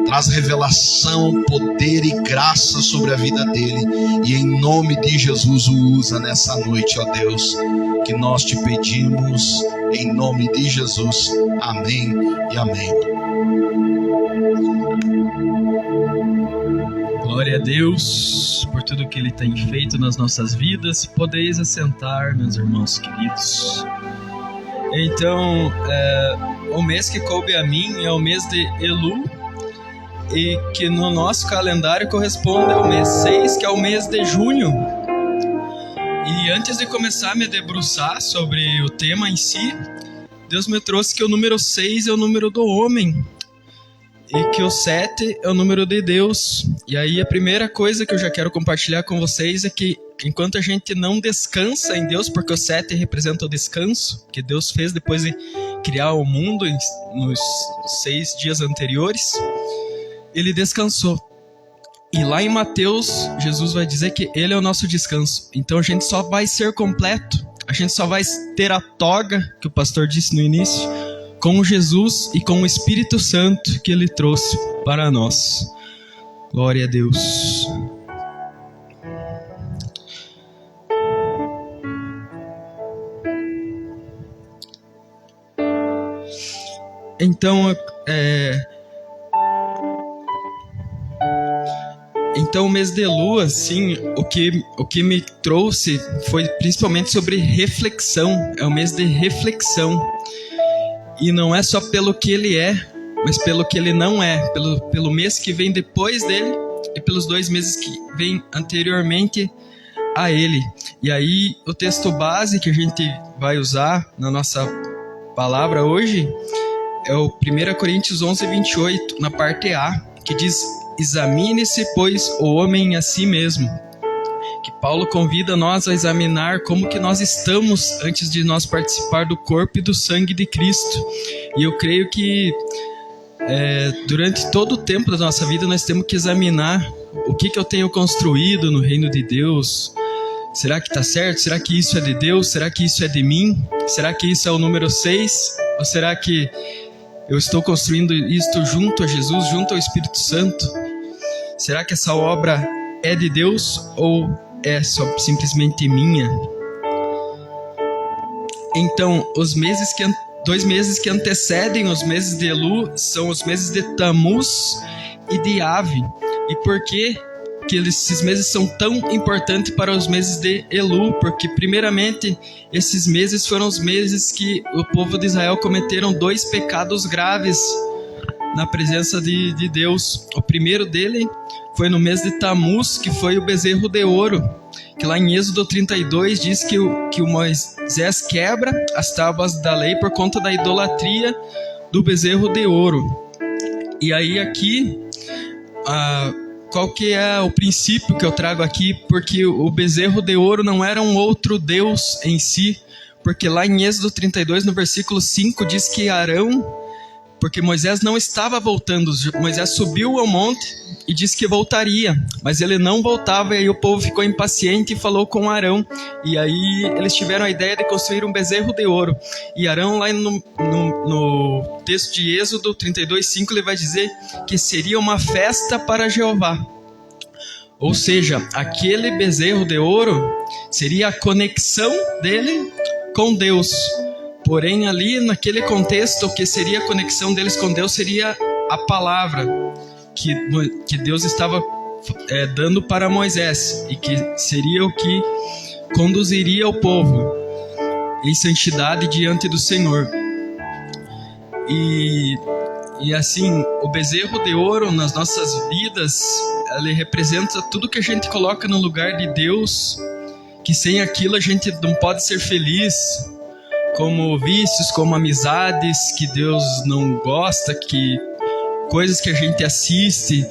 Speaker 2: Traz revelação, poder e graça sobre a vida dele. E em nome de Jesus o usa nessa noite, ó Deus. Que nós te pedimos em nome de Jesus. Amém e amém.
Speaker 4: Glória a Deus por tudo que Ele tem feito nas nossas vidas. Podeis assentar, meus irmãos queridos. Então, o mês que coube a mim é o mês de Elu, e que no nosso calendário corresponde ao mês 6, que é o mês de junho. E antes de começar a me debruçar sobre o tema em si, Deus me trouxe que o número 6 é o número do homem, e que o 7 é o número de Deus. E aí a primeira coisa que eu já quero compartilhar com vocês é que enquanto a gente não descansa em Deus, porque o 7 representa o descanso que Deus fez depois de criar o mundo nos 6 dias anteriores, Ele descansou. E lá em Mateus, Jesus vai dizer que Ele é o nosso descanso. Então a gente só vai ser completo, a gente só vai ter a toga, que o pastor disse no início, com Jesus e com o Espírito Santo que Ele trouxe para nós. Glória a Deus. Então o mês de lua, assim, o que me trouxe foi principalmente sobre reflexão. É um mês de reflexão. E não é só pelo que ele é, mas pelo que ele não é. Pelo mês que vem depois dele e pelos 2 meses que vem anteriormente a ele. E aí o texto base que a gente vai usar na nossa palavra hoje é o 1 Coríntios 11, 28, na parte A, que diz: examine-se, pois, o homem a si mesmo. Que Paulo convida nós a examinar como que nós estamos antes de nós participar do corpo e do sangue de Cristo. E eu creio que durante todo o tempo da nossa vida nós temos que examinar o que eu tenho construído no reino de Deus. Será que está certo? Será que isso é de Deus? Será que isso é de mim? Será que isso é o número 6? Ou será que eu estou construindo isto junto a Jesus, junto ao Espírito Santo? Será que essa obra é de Deus ou é só simplesmente minha? Então, 2 meses que antecedem os meses de Elu são os meses de Tamuz e de Ave. E por que esses meses são tão importantes para os meses de Elu? Porque, primeiramente, esses meses foram os meses que o povo de Israel cometeram 2 pecados graves na presença de Deus. O primeiro dele foi no mês de Tamuz, que foi o bezerro de ouro, que lá em Êxodo 32 diz que o Moisés quebra as tábuas da lei por conta da idolatria do bezerro de ouro. E aí aqui, qual que é o princípio que eu trago aqui? Porque o bezerro de ouro não era um outro Deus em si, porque lá em Êxodo 32, no versículo 5, diz que Arão, porque Moisés não estava voltando, Moisés subiu ao monte e disse que voltaria, mas ele não voltava, e aí o povo ficou impaciente e falou com Arão, e aí eles tiveram a ideia de construir um bezerro de ouro. E Arão, lá no texto de Êxodo 32:5, ele vai dizer que seria uma festa para Jeová. Ou seja, aquele bezerro de ouro seria a conexão dele com Deus. Porém, ali naquele contexto, o que seria a conexão deles com Deus seria a palavra que Deus estava dando para Moisés, e que seria o que conduziria o povo em santidade diante do Senhor. E assim, o bezerro de ouro nas nossas vidas, ele representa tudo que a gente coloca no lugar de Deus, que sem aquilo a gente não pode ser feliz, como vícios, como amizades que Deus não gosta, que coisas que a gente assiste,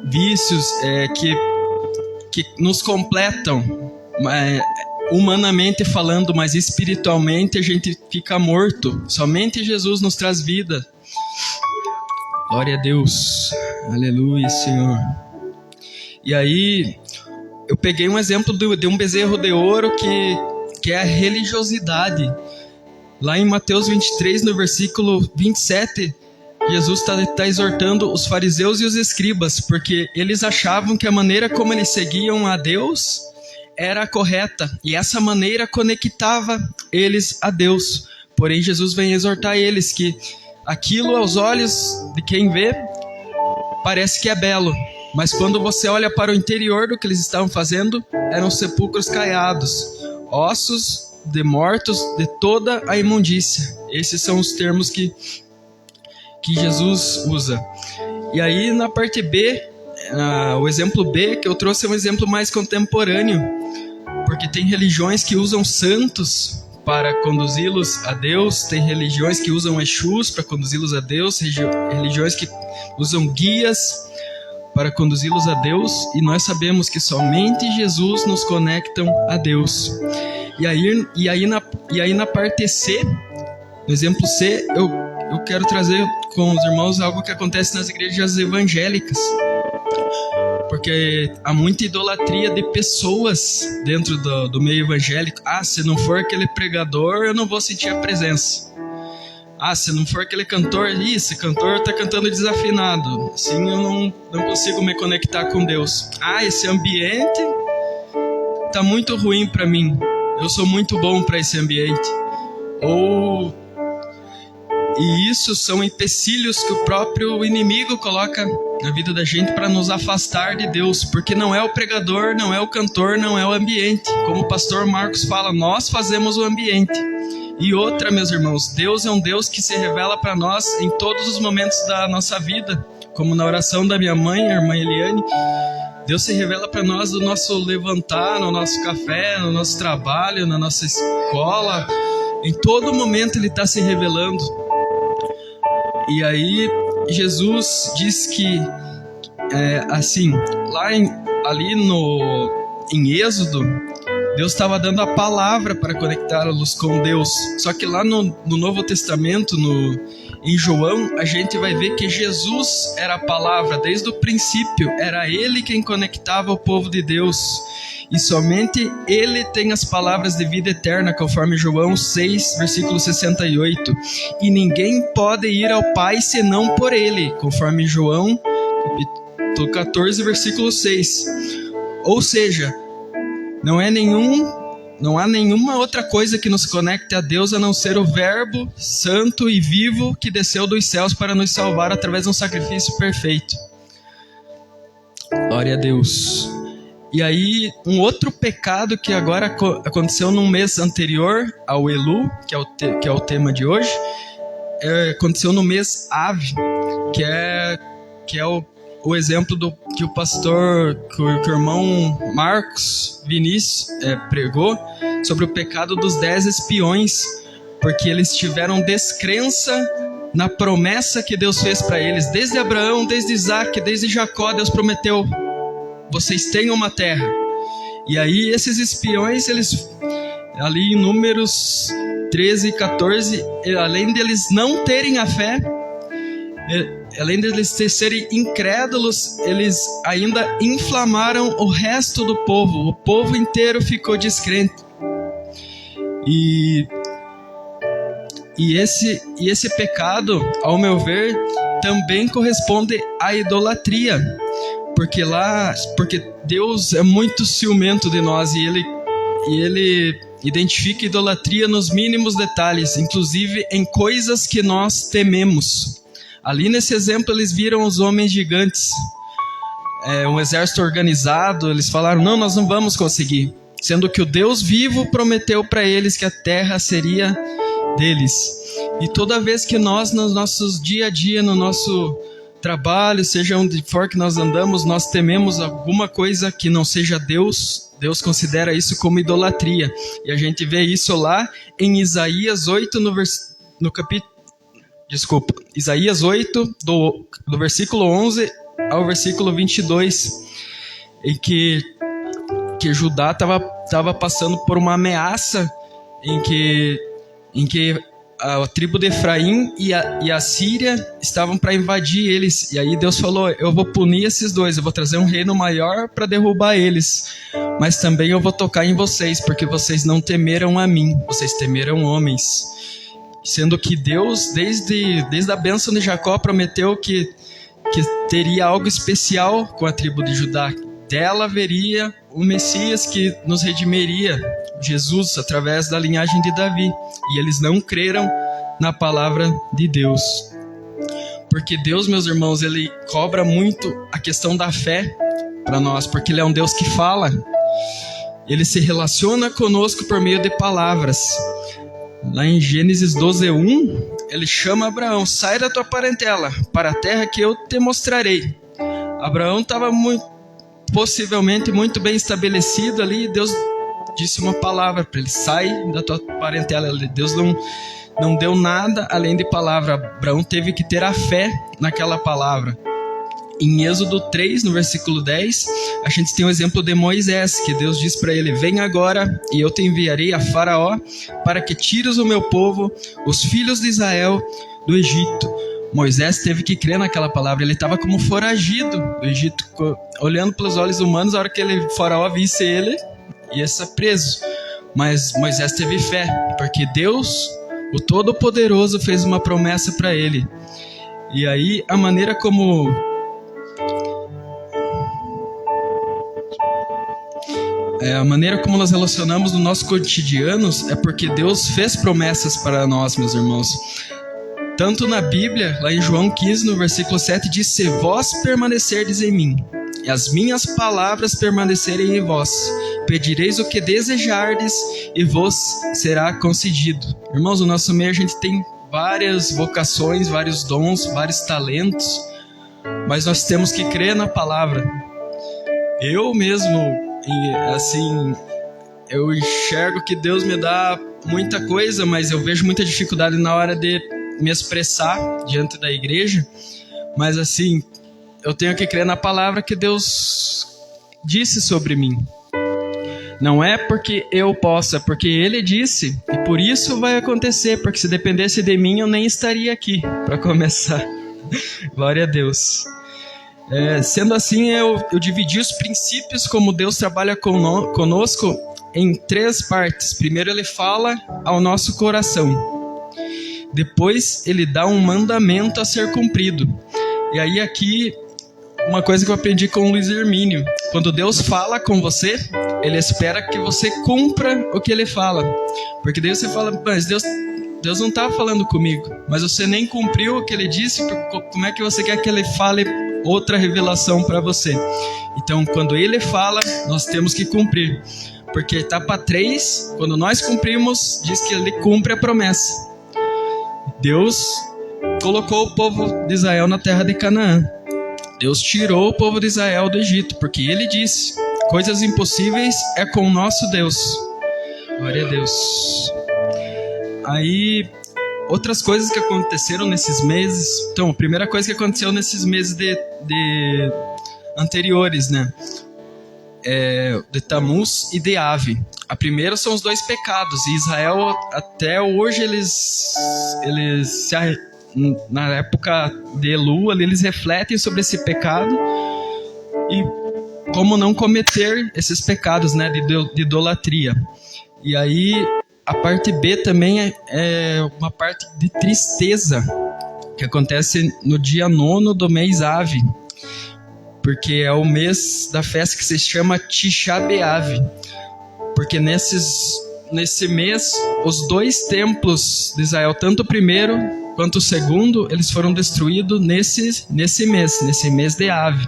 Speaker 4: vícios que nos completam, humanamente falando, mas espiritualmente a gente fica morto. Somente Jesus nos traz vida. Glória a Deus, aleluia, Senhor. E aí eu peguei um exemplo de um bezerro de ouro que é a religiosidade. Lá em Mateus 23, no versículo 27, Jesus está exortando os fariseus e os escribas, porque eles achavam que a maneira como eles seguiam a Deus era a correta, e essa maneira conectava eles a Deus. Porém, Jesus vem exortar eles que aquilo aos olhos de quem vê parece que é belo, mas quando você olha para o interior do que eles estavam fazendo, eram sepulcros caiados, ossos de mortos, de toda a imundícia. Esses são os termos que Jesus usa. E aí na parte B, o exemplo B que eu trouxe é um exemplo mais contemporâneo, porque tem religiões que usam santos para conduzi-los a Deus, tem religiões que usam Exus para conduzi-los a Deus, religiões que usam guias para conduzi-los a Deus, e nós sabemos que somente Jesus nos conectam a Deus. E aí na parte C, no exemplo C, eu quero trazer com os irmãos algo que acontece nas igrejas evangélicas, porque há muita idolatria de pessoas dentro do meio evangélico. Se não for aquele pregador, eu não vou sentir a presença. Se não for aquele cantor, esse cantor está cantando desafinado, assim eu não consigo me conectar com Deus. Esse ambiente está muito ruim para mim, eu sou muito bom para esse ambiente. E isso são empecilhos que o próprio inimigo coloca na vida da gente para nos afastar de Deus, porque não é o pregador, não é o cantor, não é o ambiente. Como o pastor Marcos fala, nós fazemos o ambiente. E outra, meus irmãos, Deus é um Deus que se revela para nós em todos os momentos da nossa vida, como na oração da minha mãe, a irmã Eliane. Deus se revela para nós no nosso levantar, no nosso café, no nosso trabalho, na nossa escola. Em todo momento Ele está se revelando. E aí Jesus diz que, assim, ali em Êxodo, Deus estava dando a palavra para conectá-los com Deus. Só que lá no Novo Testamento, em João, a gente vai ver que Jesus era a palavra desde o princípio. Era Ele quem conectava o povo de Deus. E somente Ele tem as palavras de vida eterna, conforme João 6, versículo 68. E ninguém pode ir ao Pai senão por Ele, conforme João capítulo 14, versículo 6. Ou seja, não há nenhuma outra coisa que nos conecte a Deus a não ser o Verbo santo e vivo que desceu dos céus para nos salvar através de um sacrifício perfeito. Glória a Deus. E aí, um outro pecado que agora aconteceu num mês anterior ao Elu, que é o tema de hoje, aconteceu no mês Ave, que é o exemplo que o pastor, que o irmão Marcos Vinícius pregou sobre o pecado dos 10 espiões, porque eles tiveram descrença na promessa que Deus fez para eles. Desde Abraão, desde Isaac, desde Jacó, Deus prometeu: vocês têm uma terra. E aí esses espiões, eles ali em Números 13 e 14, além deles não terem a fé, além deles serem incrédulos, eles ainda inflamaram o resto do povo. O povo inteiro ficou descrente. E esse pecado, ao meu ver, também corresponde à idolatria, porque Deus é muito ciumento de nós e ele identifica idolatria nos mínimos detalhes, inclusive em coisas que nós tememos. Ali nesse exemplo eles viram os homens gigantes, um exército organizado. Eles falaram: não, nós não vamos conseguir, sendo que o Deus vivo prometeu para eles que a terra seria deles. E toda vez que nós, nos nossos dia a dia, no nosso trabalho, seja onde for que nós andamos, nós tememos alguma coisa que não seja Deus, Deus considera isso como idolatria. E a gente vê isso lá em Isaías 8, Isaías 8, do versículo 11 ao versículo 22, em que Judá estava passando por uma ameaça em que a tribo de Efraim e a Síria estavam para invadir eles. E aí Deus falou: eu vou punir esses dois, eu vou trazer um reino maior para derrubar eles, mas também eu vou tocar em vocês, porque vocês não temeram a mim, vocês temeram homens. Sendo que Deus, desde a bênção de Jacó, prometeu que teria algo especial com a tribo de Judá. Dela veria o Messias que nos redimiria, Jesus, através da linhagem de Davi. E eles não creram na palavra de Deus. Porque Deus, meus irmãos, Ele cobra muito a questão da fé para nós, porque Ele é um Deus que fala. Ele se relaciona conosco por meio de palavras. Lá em Gênesis 12:1, Ele chama Abraão: sai da tua parentela, para a terra que eu te mostrarei. Abraão estava possivelmente muito bem estabelecido ali, e Deus disse uma palavra para ele: sai da tua parentela. Deus não deu nada além de palavra. Abraão teve que ter a fé naquela palavra. Em Êxodo 3, no versículo 10, a gente tem o exemplo de Moisés, que Deus diz para ele: vem agora e eu te enviarei a Faraó para que tires o meu povo, os filhos de Israel, do Egito. Moisés teve que crer naquela palavra. Ele estava como foragido do Egito, olhando pelos olhos humanos. A hora que Faraó visse ele, ia ser preso. Mas Moisés teve fé, porque Deus, o Todo-Poderoso, fez uma promessa para ele. E aí a maneira como nós relacionamos no nosso cotidiano é porque Deus fez promessas para nós, meus irmãos. Tanto na Bíblia, lá em João 15, no versículo 7, diz: se vós permanecerdes em mim, e as minhas palavras permanecerem em vós, pedireis o que desejardes, e vos será concedido. Irmãos, no nosso meio a gente tem várias vocações, vários dons, vários talentos, mas nós temos que crer na palavra. Eu mesmo, assim, eu enxergo que Deus me dá muita coisa, mas eu vejo muita dificuldade na hora de me expressar diante da igreja. Mas assim, eu tenho que crer na palavra que Deus disse sobre mim. Não é porque eu possa, é porque Ele disse, e por isso vai acontecer, porque se dependesse de mim eu nem estaria aqui, para começar. Glória a Deus. Sendo assim, eu dividi os princípios como Deus trabalha conosco em 3 partes. Primeiro Ele fala ao nosso coração. Depois Ele dá um mandamento a ser cumprido. E aí aqui, uma coisa que eu aprendi com o Luiz Hermínio: quando Deus fala com você, Ele espera que você cumpra o que Ele fala. Porque daí você fala: mas Deus não está falando comigo, mas você nem cumpriu o que Ele disse, como é que você quer que Ele fale outra revelação para você? Então, quando Ele fala, nós temos que cumprir. Porque etapa 3, quando nós cumprimos, diz que Ele cumpre a promessa. Deus colocou o povo de Israel na terra de Canaã. Deus tirou o povo de Israel do Egito, porque Ele disse: coisas impossíveis é com o nosso Deus. Glória a Deus. Aí, outras coisas que aconteceram nesses meses. Então, a primeira coisa que aconteceu nesses meses anteriores, né? De Tamuz e de Ave. A primeira são os 2 pecados. E Israel, até hoje, na época de Elu, eles refletem sobre esse pecado e como não cometer esses pecados, né, de idolatria. E aí, a parte B também é uma parte de tristeza, que acontece no dia 9º do mês Ave, porque é o mês da festa que se chama Tisha B'Av, porque nesse mês, os 2 templos de Israel, tanto o primeiro quanto o segundo, eles foram destruídos nesse mês de Ave.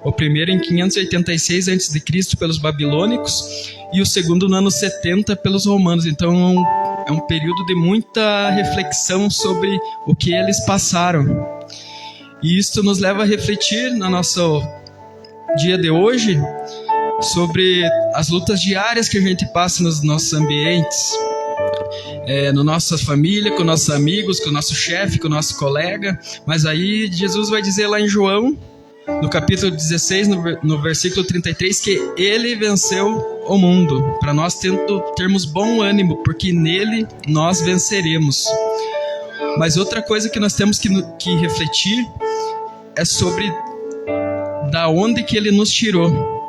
Speaker 4: O primeiro em 586 a.C. pelos babilônicos e o segundo no ano 70 pelos romanos. Então é um período de muita reflexão sobre o que eles passaram. E isso nos leva a refletir no nosso dia de hoje sobre as lutas diárias que a gente passa nos nossos ambientes, na nossa família, com nossos amigos, com o nosso chefe, com o nosso colega. Mas aí Jesus vai dizer lá em João, no capítulo 16, no versículo 33, que Ele venceu o mundo, para nós termos bom ânimo, porque nele nós venceremos. Mas outra coisa que nós temos que refletir é sobre da onde que Ele nos tirou.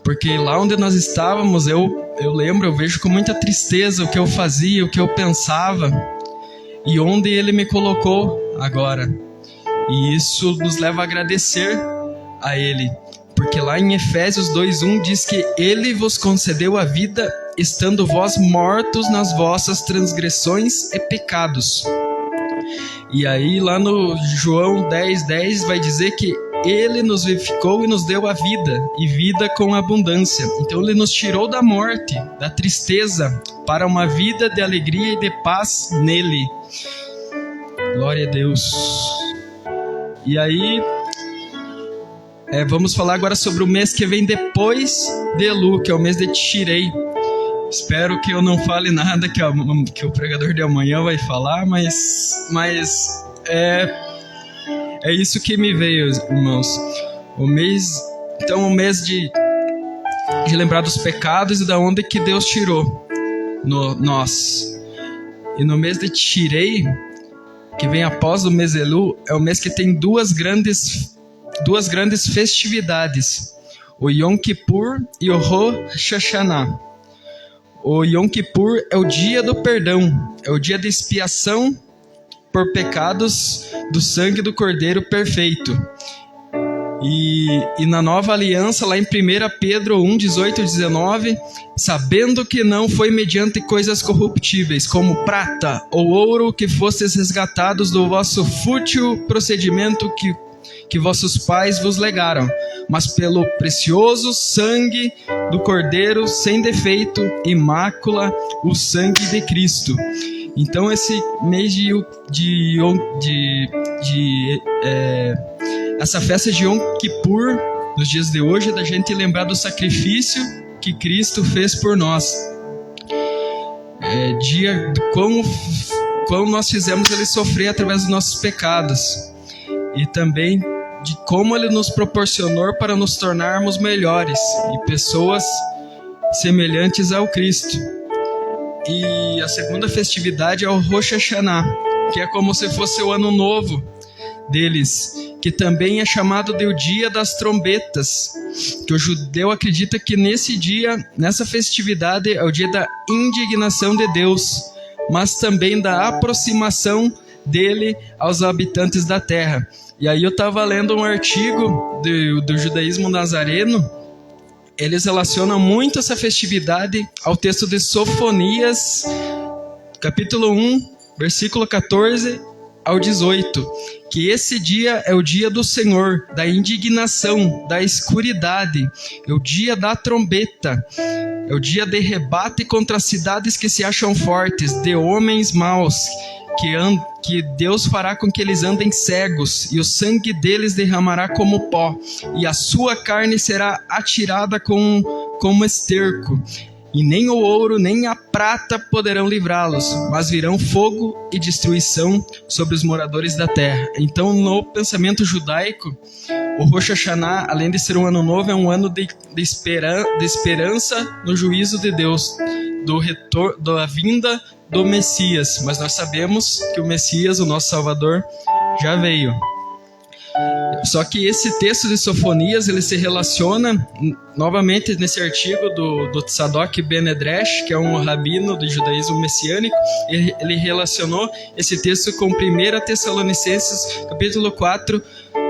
Speaker 4: Porque lá onde nós estávamos, eu vejo com muita tristeza o que eu fazia, o que eu pensava, e onde Ele me colocou agora. E isso nos leva a agradecer a Ele, porque lá em Efésios 2:1 diz que Ele vos concedeu a vida, estando vós mortos nas vossas transgressões e pecados. E aí lá no João 10:10 vai dizer que Ele nos vivificou e nos deu a vida, e vida com abundância. Então Ele nos tirou da morte, da tristeza, para uma vida de alegria e de paz nele. Glória a Deus. E aí, vamos falar agora sobre o mês que vem depois de Elu, que é o mês de Tishrei. Espero que eu não fale nada que o pregador de amanhã vai falar, mas é isso que me veio, irmãos. O mês de lembrar dos pecados e da onde que Deus tirou nós. E no mês de Tishrei, que vem após o mês Elu, é o mês que tem duas grandes festividades: o Yom Kippur e o Rosh Hashanah. O Yom Kippur é o dia do perdão, é o dia de expiação por pecados do sangue do Cordeiro perfeito. E na nova aliança, lá em 1 Pedro 1, 18 e 19, sabendo que não foi mediante coisas corruptíveis, como prata ou ouro, que fostes resgatados do vosso fútil procedimento que vossos pais vos legaram, mas pelo precioso sangue do Cordeiro, sem defeito e mácula, o sangue de Cristo. Então esse mês essa festa de Yom Kippur, nos dias de hoje, é da gente lembrar do sacrifício que Cristo fez por nós. Dia de como nós fizemos Ele sofrer através dos nossos pecados, e também de como Ele nos proporcionou para nos tornarmos melhores e pessoas semelhantes ao Cristo. E a segunda festividade é o Rosh Hashanah, que é como se fosse o ano novo deles, que também é chamado de o dia das trombetas, que o judeu acredita que nesse dia, nessa festividade, é o dia da indignação de Deus, mas também da aproximação dele aos habitantes da terra. E aí eu estava lendo um artigo do judaísmo nazareno. Eles relacionam muito essa festividade ao texto de Sofonias, capítulo 1, versículo 14 ao 18, que esse dia é o dia do Senhor, da indignação, da escuridade, é o dia da trombeta, é o dia de rebate contra as cidades que se acham fortes, de homens maus, que Deus fará com que eles andem cegos, e o sangue deles derramará como pó, e a sua carne será atirada como esterco. E nem o ouro nem a prata poderão livrá-los, mas virão fogo e destruição sobre os moradores da terra. Então, no pensamento judaico, o Rosh Hashanah, além de ser um ano novo, é um ano de esperança no juízo de Deus, do retorno, da vinda do Messias. Mas nós sabemos que o Messias, o nosso Salvador, já veio. Só que esse texto de Sofonias, ele se relaciona novamente nesse artigo do Tzadok Ben Edresh, que é um rabino do judaísmo messiânico. Ele relacionou esse texto com 1 Tessalonicenses, capítulo 4,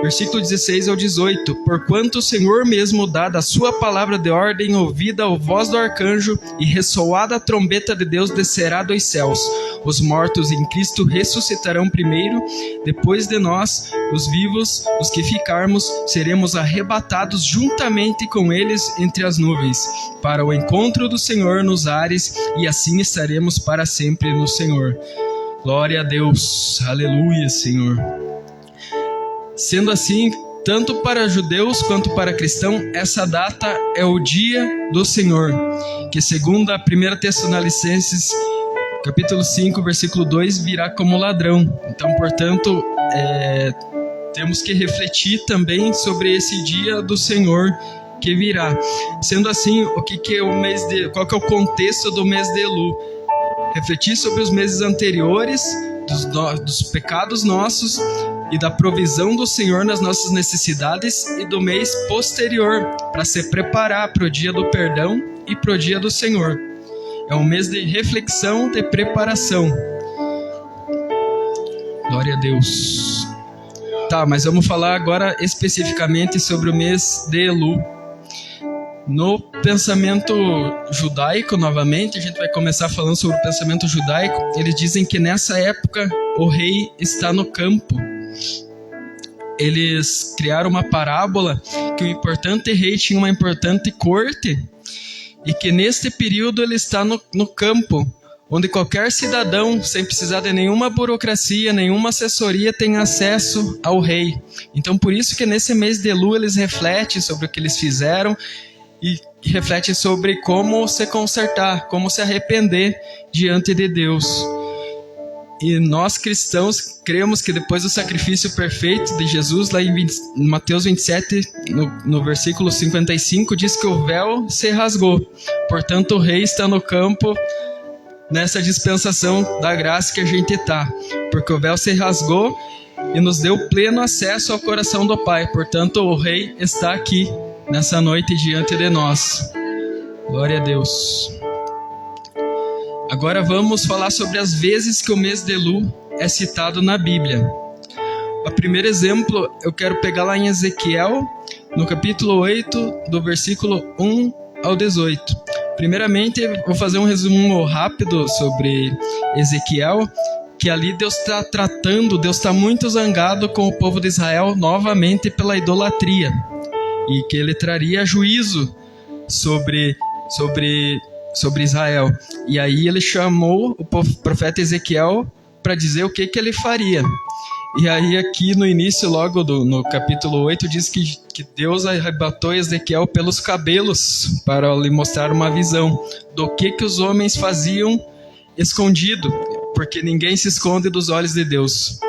Speaker 4: versículo 16 ao 18. Porquanto o Senhor mesmo dá da sua palavra de ordem, ouvida a voz do arcanjo e ressoada a trombeta de Deus, descerá dos céus. Os mortos em Cristo ressuscitarão primeiro, depois de nós, os vivos, os que ficarmos, seremos arrebatados juntamente com eles entre as nuvens, para o encontro do Senhor nos ares, e assim estaremos para sempre no Senhor. Glória a Deus, aleluia, Senhor. Sendo assim, tanto para judeus quanto para cristãos, essa data é o dia do Senhor, que segundo a 1 Tessalonicenses, capítulo 5, versículo 2, virá como ladrão. Então, portanto, temos que refletir também sobre esse dia do Senhor que virá. Sendo assim, qual que é o contexto do mês de Elu? Refletir sobre os meses anteriores, dos pecados nossos e da provisão do Senhor nas nossas necessidades, e do mês posterior, para se preparar para o dia do perdão e para o dia do Senhor. É um mês de reflexão, de preparação. Glória a Deus. Tá, mas vamos falar agora especificamente sobre o mês de Elu. No pensamento judaico, novamente, a gente vai começar falando sobre o pensamento judaico. Eles dizem que nessa época o rei está no campo. Eles criaram uma parábola que o importante rei tinha uma importante corte, e que neste período ele está no campo, onde qualquer cidadão, sem precisar de nenhuma burocracia, nenhuma assessoria, tem acesso ao rei. Então, por isso que nesse mês de Elu eles refletem sobre o que eles fizeram e refletem sobre como se consertar, como se arrepender diante de Deus. E nós cristãos cremos que depois do sacrifício perfeito de Jesus, lá em Mateus 27, no versículo 55, diz que o véu se rasgou. Portanto, o rei está no campo nessa dispensação da graça que a gente está, porque o véu se rasgou e nos deu pleno acesso ao coração do Pai. Portanto, o rei está aqui nessa noite diante de nós. Glória a Deus. Agora vamos falar sobre as vezes que o mês de Elu é citado na Bíblia. O primeiro exemplo eu quero pegar lá em Ezequiel, no capítulo 8, do versículo 1 ao 18. Primeiramente, vou fazer um resumo rápido sobre Ezequiel, que ali Deus está tratando, Deus está muito zangado com o povo de Israel novamente pela idolatria, e que ele traria juízo sobre Israel. E aí ele chamou o profeta Ezequiel para dizer o que ele faria. E aí aqui no início, logo no capítulo 8, diz que Deus arrebatou Ezequiel pelos cabelos para lhe mostrar uma visão do que os homens faziam escondido, porque ninguém se esconde dos olhos de Deus.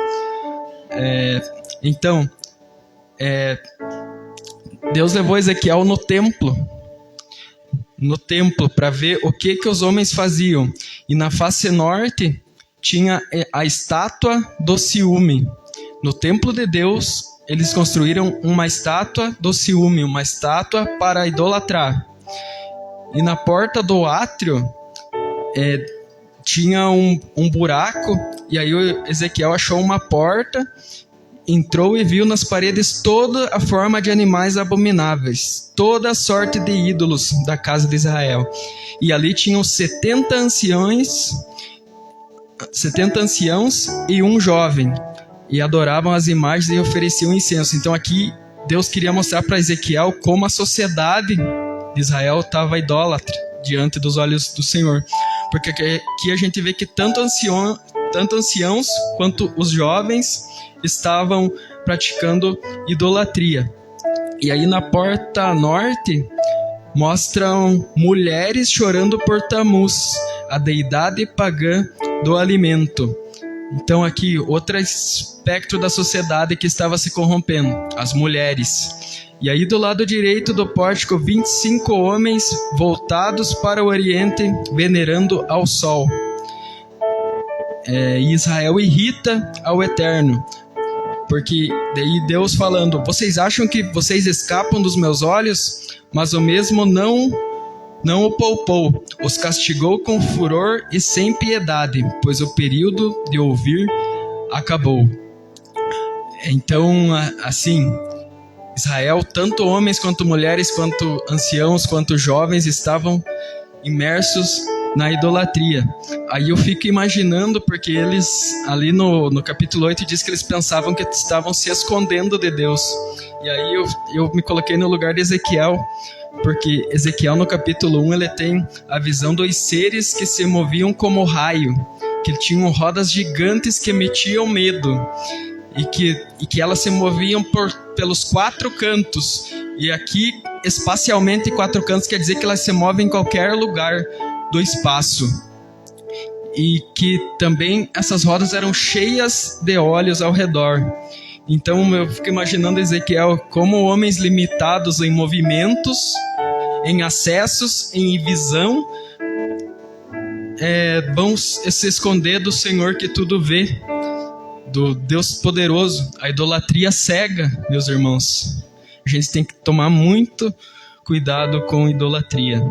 Speaker 4: Deus levou Ezequiel no templo para ver o que os homens faziam. E na face norte tinha a estátua do ciúme. No templo de Deus, eles construíram uma estátua do ciúme, uma estátua para idolatrar. E na porta do átrio tinha um buraco, e aí Ezequiel achou uma porta, entrou e viu nas paredes toda a forma de animais abomináveis, toda a sorte de ídolos da casa de Israel. E ali tinham 70 anciãos e um jovem, e adoravam as imagens e ofereciam incenso. Então aqui Deus queria mostrar para Ezequiel como a sociedade de Israel estava idólatra diante dos olhos do Senhor. Porque aqui a gente vê que tanto tanto anciãos quanto os jovens estavam praticando idolatria. E aí na porta norte mostram mulheres chorando por Tamuz, a deidade pagã do alimento. Então aqui outro espectro da sociedade que estava se corrompendo, as mulheres. E aí do lado direito do pórtico 25 homens voltados para o oriente, venerando ao sol. Israel irrita ao Eterno, porque daí Deus falando: vocês acham que vocês escapam dos meus olhos? Mas o mesmo não o poupou, os castigou com furor e sem piedade, pois o período de ouvir acabou. Então, assim, Israel, tanto homens quanto mulheres, quanto anciãos, quanto jovens, estavam imersos na idolatria. Aí eu fico imaginando, porque eles, ali no capítulo 8, diz que eles pensavam que estavam se escondendo de Deus. E aí eu me coloquei no lugar de Ezequiel, porque Ezequiel no capítulo 1 ele tem a visão dos seres que se moviam como raio, que tinham rodas gigantes que emitiam medo, e que elas se moviam pelos 4 cantos. E aqui, espacialmente, 4 cantos quer dizer que elas se movem em qualquer lugar do espaço. E que também essas rodas eram cheias de olhos ao redor. Então eu fico imaginando Ezequiel como homens limitados em movimentos, em acessos, em visão, vão se esconder do Senhor que tudo vê, do Deus poderoso. A idolatria cega, meus irmãos. A gente tem que tomar muito cuidado com idolatria,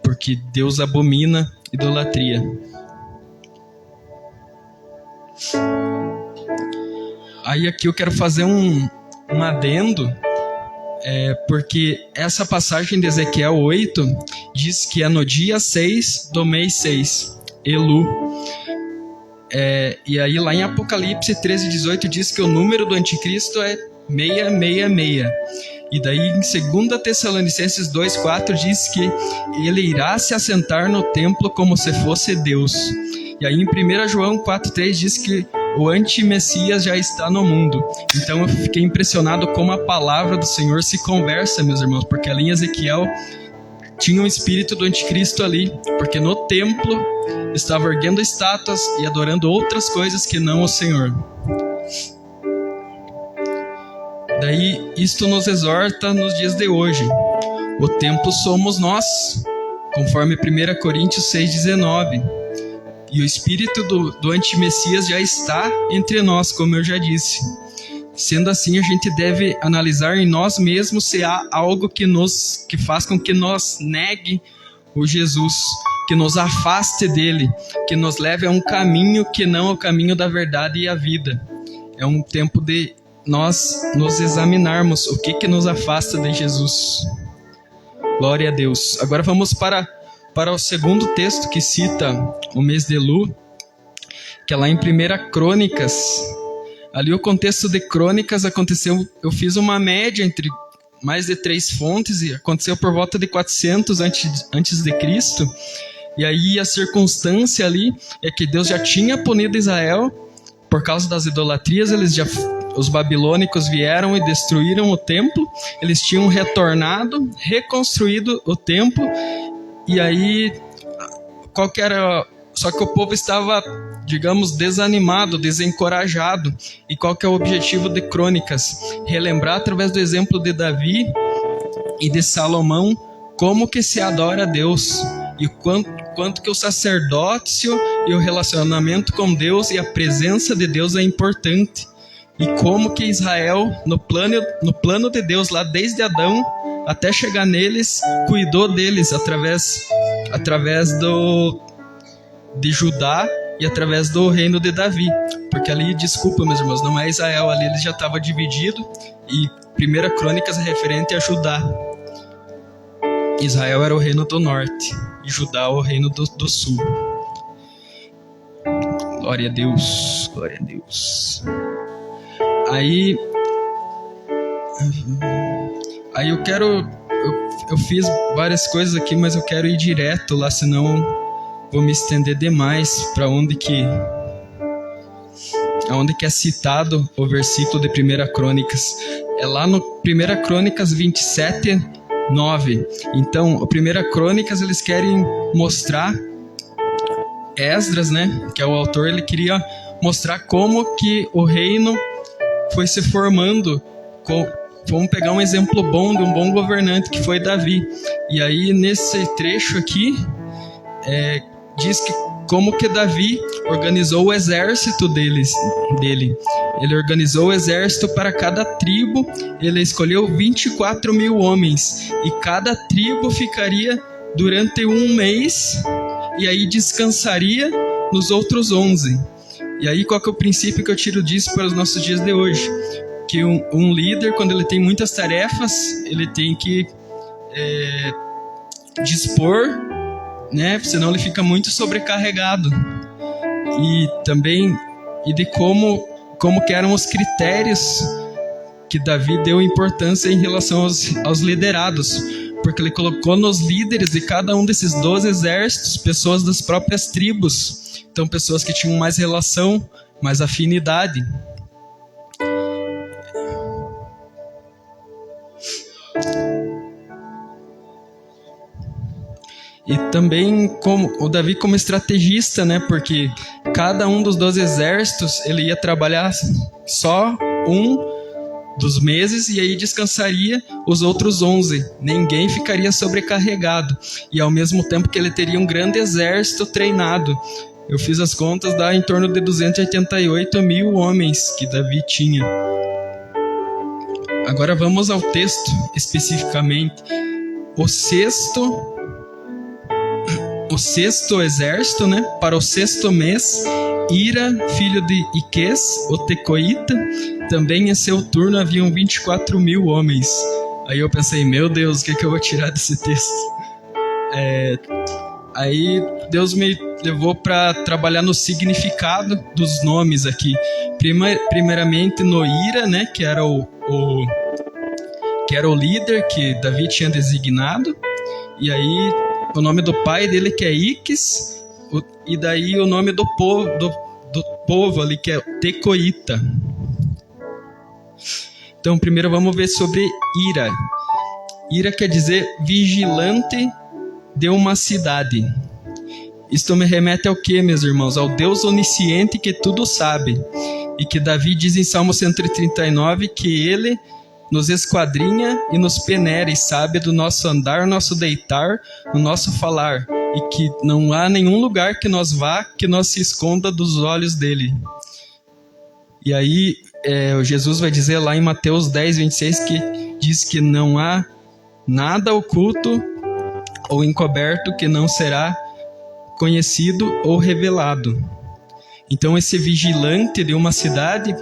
Speaker 4: porque Deus abomina idolatria. Aí aqui eu quero fazer um adendo, porque essa passagem de Ezequiel 8 diz que é no dia 6 do mês 6, Elu. E aí lá em Apocalipse 13:18 diz que o número do anticristo é 666. E daí em 2 Tessalonicenses 2:4 diz que ele irá se assentar no templo como se fosse Deus. E aí em 1 João 4:3 diz que o anti-Messias já está no mundo. Então eu fiquei impressionado como a palavra do Senhor se conversa, meus irmãos, porque ali em Ezequiel tinha um espírito do anticristo ali, porque no templo estava erguendo estátuas e adorando outras coisas que não o Senhor. Daí isto nos exorta nos dias de hoje. O templo somos nós, conforme 1 Coríntios 6:19. E o espírito do antimessias já está entre nós, como eu já disse. Sendo assim, a gente deve analisar em nós mesmos se há algo que faz com que nós negue o Jesus, que nos afaste dele, que nos leve a um caminho que não é o caminho da verdade e a vida. É um tempo de nós nos examinarmos o que nos afasta de Jesus. Glória a Deus. Agora vamos para o segundo texto que cita o mês de Elu, que é lá em 1 Crônicas. Ali o contexto de Crônicas aconteceu, eu fiz uma média entre mais de 3 fontes, e aconteceu por volta de 400 antes de Cristo. E aí a circunstância ali é que Deus já tinha punido Israel por causa das idolatrias. Os babilônicos vieram e destruíram o templo. Eles tinham retornado, reconstruído o templo. E aí, só que o povo estava, digamos, desanimado, desencorajado. E qual que é o objetivo de Crônicas? Relembrar através do exemplo de Davi e de Salomão como que se adora a Deus e quanto que o sacerdócio e o relacionamento com Deus e a presença de Deus é importante. E como que Israel, no plano de Deus, lá desde Adão até chegar neles, cuidou deles através de Judá e através do reino de Davi. Porque ali, desculpa meus irmãos, não é Israel, ali ele já estava dividido, e 1 Crônicas é referente a Judá. Israel era o reino do norte e Judá o reino do sul. Glória a Deus, glória a Deus. Aí eu fiz várias coisas aqui, mas eu quero ir direto lá, senão vou me estender demais para onde que onde que é citado o versículo de 1 Crônicas. É lá no 1 Crônicas 27, 9. Então, o 1 Crônicas, eles querem mostrar, Esdras, né, que é o autor, ele queria mostrar como que o reino foi se formando. Vamos pegar um exemplo bom de um bom governante, que foi Davi. E aí, nesse trecho aqui, diz que como que Davi organizou o exército dele. Ele organizou o exército para cada tribo. Ele escolheu 24.000 homens. E cada tribo ficaria durante 1 mês. E aí descansaria nos outros 11. E aí qual que é o princípio que eu tiro disso para os nossos dias de hoje? Que um líder, quando ele tem muitas tarefas, ele tem que dispor, né? Senão ele fica muito sobrecarregado. E também de como que eram os critérios que Davi deu importância em relação aos liderados, porque ele colocou nos líderes de cada um desses 12 exércitos pessoas das próprias tribos. Então, pessoas que tinham mais relação, mais afinidade. E também o Davi como estrategista, né? Porque cada um dos 12 exércitos, ele ia trabalhar só um dos meses e aí descansaria os outros 11. Ninguém ficaria sobrecarregado. E ao mesmo tempo que ele teria um grande exército treinado. Eu fiz as contas, dá em torno de 288.000 homens que Davi tinha. Agora vamos ao texto especificamente. O sexto exército, né? Para o 6º mês, Ira, filho de Iques, o tecoíta, também em seu turno haviam 24.000 homens. Aí eu pensei, meu Deus, o que eu vou tirar desse texto? Aí Deus me levou para trabalhar no significado dos nomes aqui. Primeiramente no Ira, né? Que era o líder que Davi tinha designado. E aí o nome do pai dele, que é Iques, e daí o nome do povo ali, que é tecoíta. Então primeiro vamos ver sobre Ira. Ira quer dizer vigilante de uma cidade. Isto me remete ao que, meus irmãos? Ao Deus onisciente que tudo sabe. E que Davi diz em Salmo 139 que ele nos esquadrinha e nos peneira e sabe do nosso andar, nosso deitar, do nosso falar. E que não há nenhum lugar que nós vá que nós se esconda dos olhos dele. E aí Jesus vai dizer lá em Mateus 10, 26 que diz que não há nada oculto ou encoberto que não será conhecido ou revelado. Então esse vigilante de uma cidade,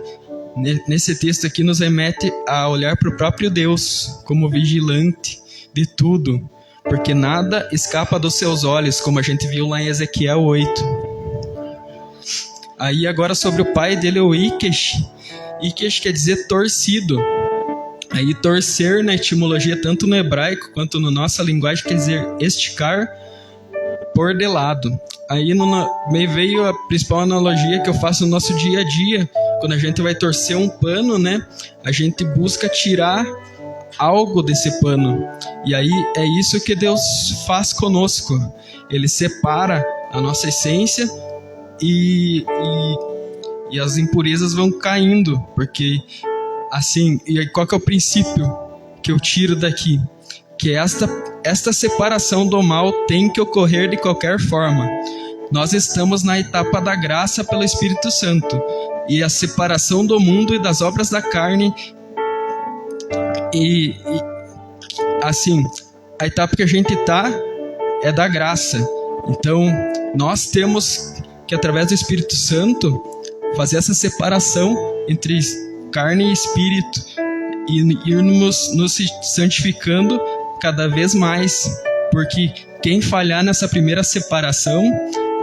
Speaker 4: nesse texto aqui, nos remete a olhar para o próprio Deus como vigilante de tudo, porque nada escapa dos seus olhos, como a gente viu lá em Ezequiel 8. Aí agora sobre o pai dele, o Iques. Iques quer dizer torcido. Aí torcer na etimologia, tanto no hebraico quanto na nossa linguagem, quer dizer esticar por de lado. Aí me veio a principal analogia que eu faço no nosso dia a dia. Quando a gente vai torcer um pano, né? A gente busca tirar algo desse pano. E aí é isso que Deus faz conosco. Ele separa a nossa essência e as impurezas vão caindo. Porque assim, e aí qual que é o princípio que eu tiro daqui? Que esta separação do mal tem que ocorrer de qualquer forma. Nós estamos na etapa da graça pelo Espírito Santo. E a separação do mundo e das obras da carne. E assim, a etapa que a gente está é da graça. Então, nós temos que, através do Espírito Santo, fazer essa separação entre carne e espírito. E irmos nos santificando cada vez mais. Porque quem falhar nessa primeira separação,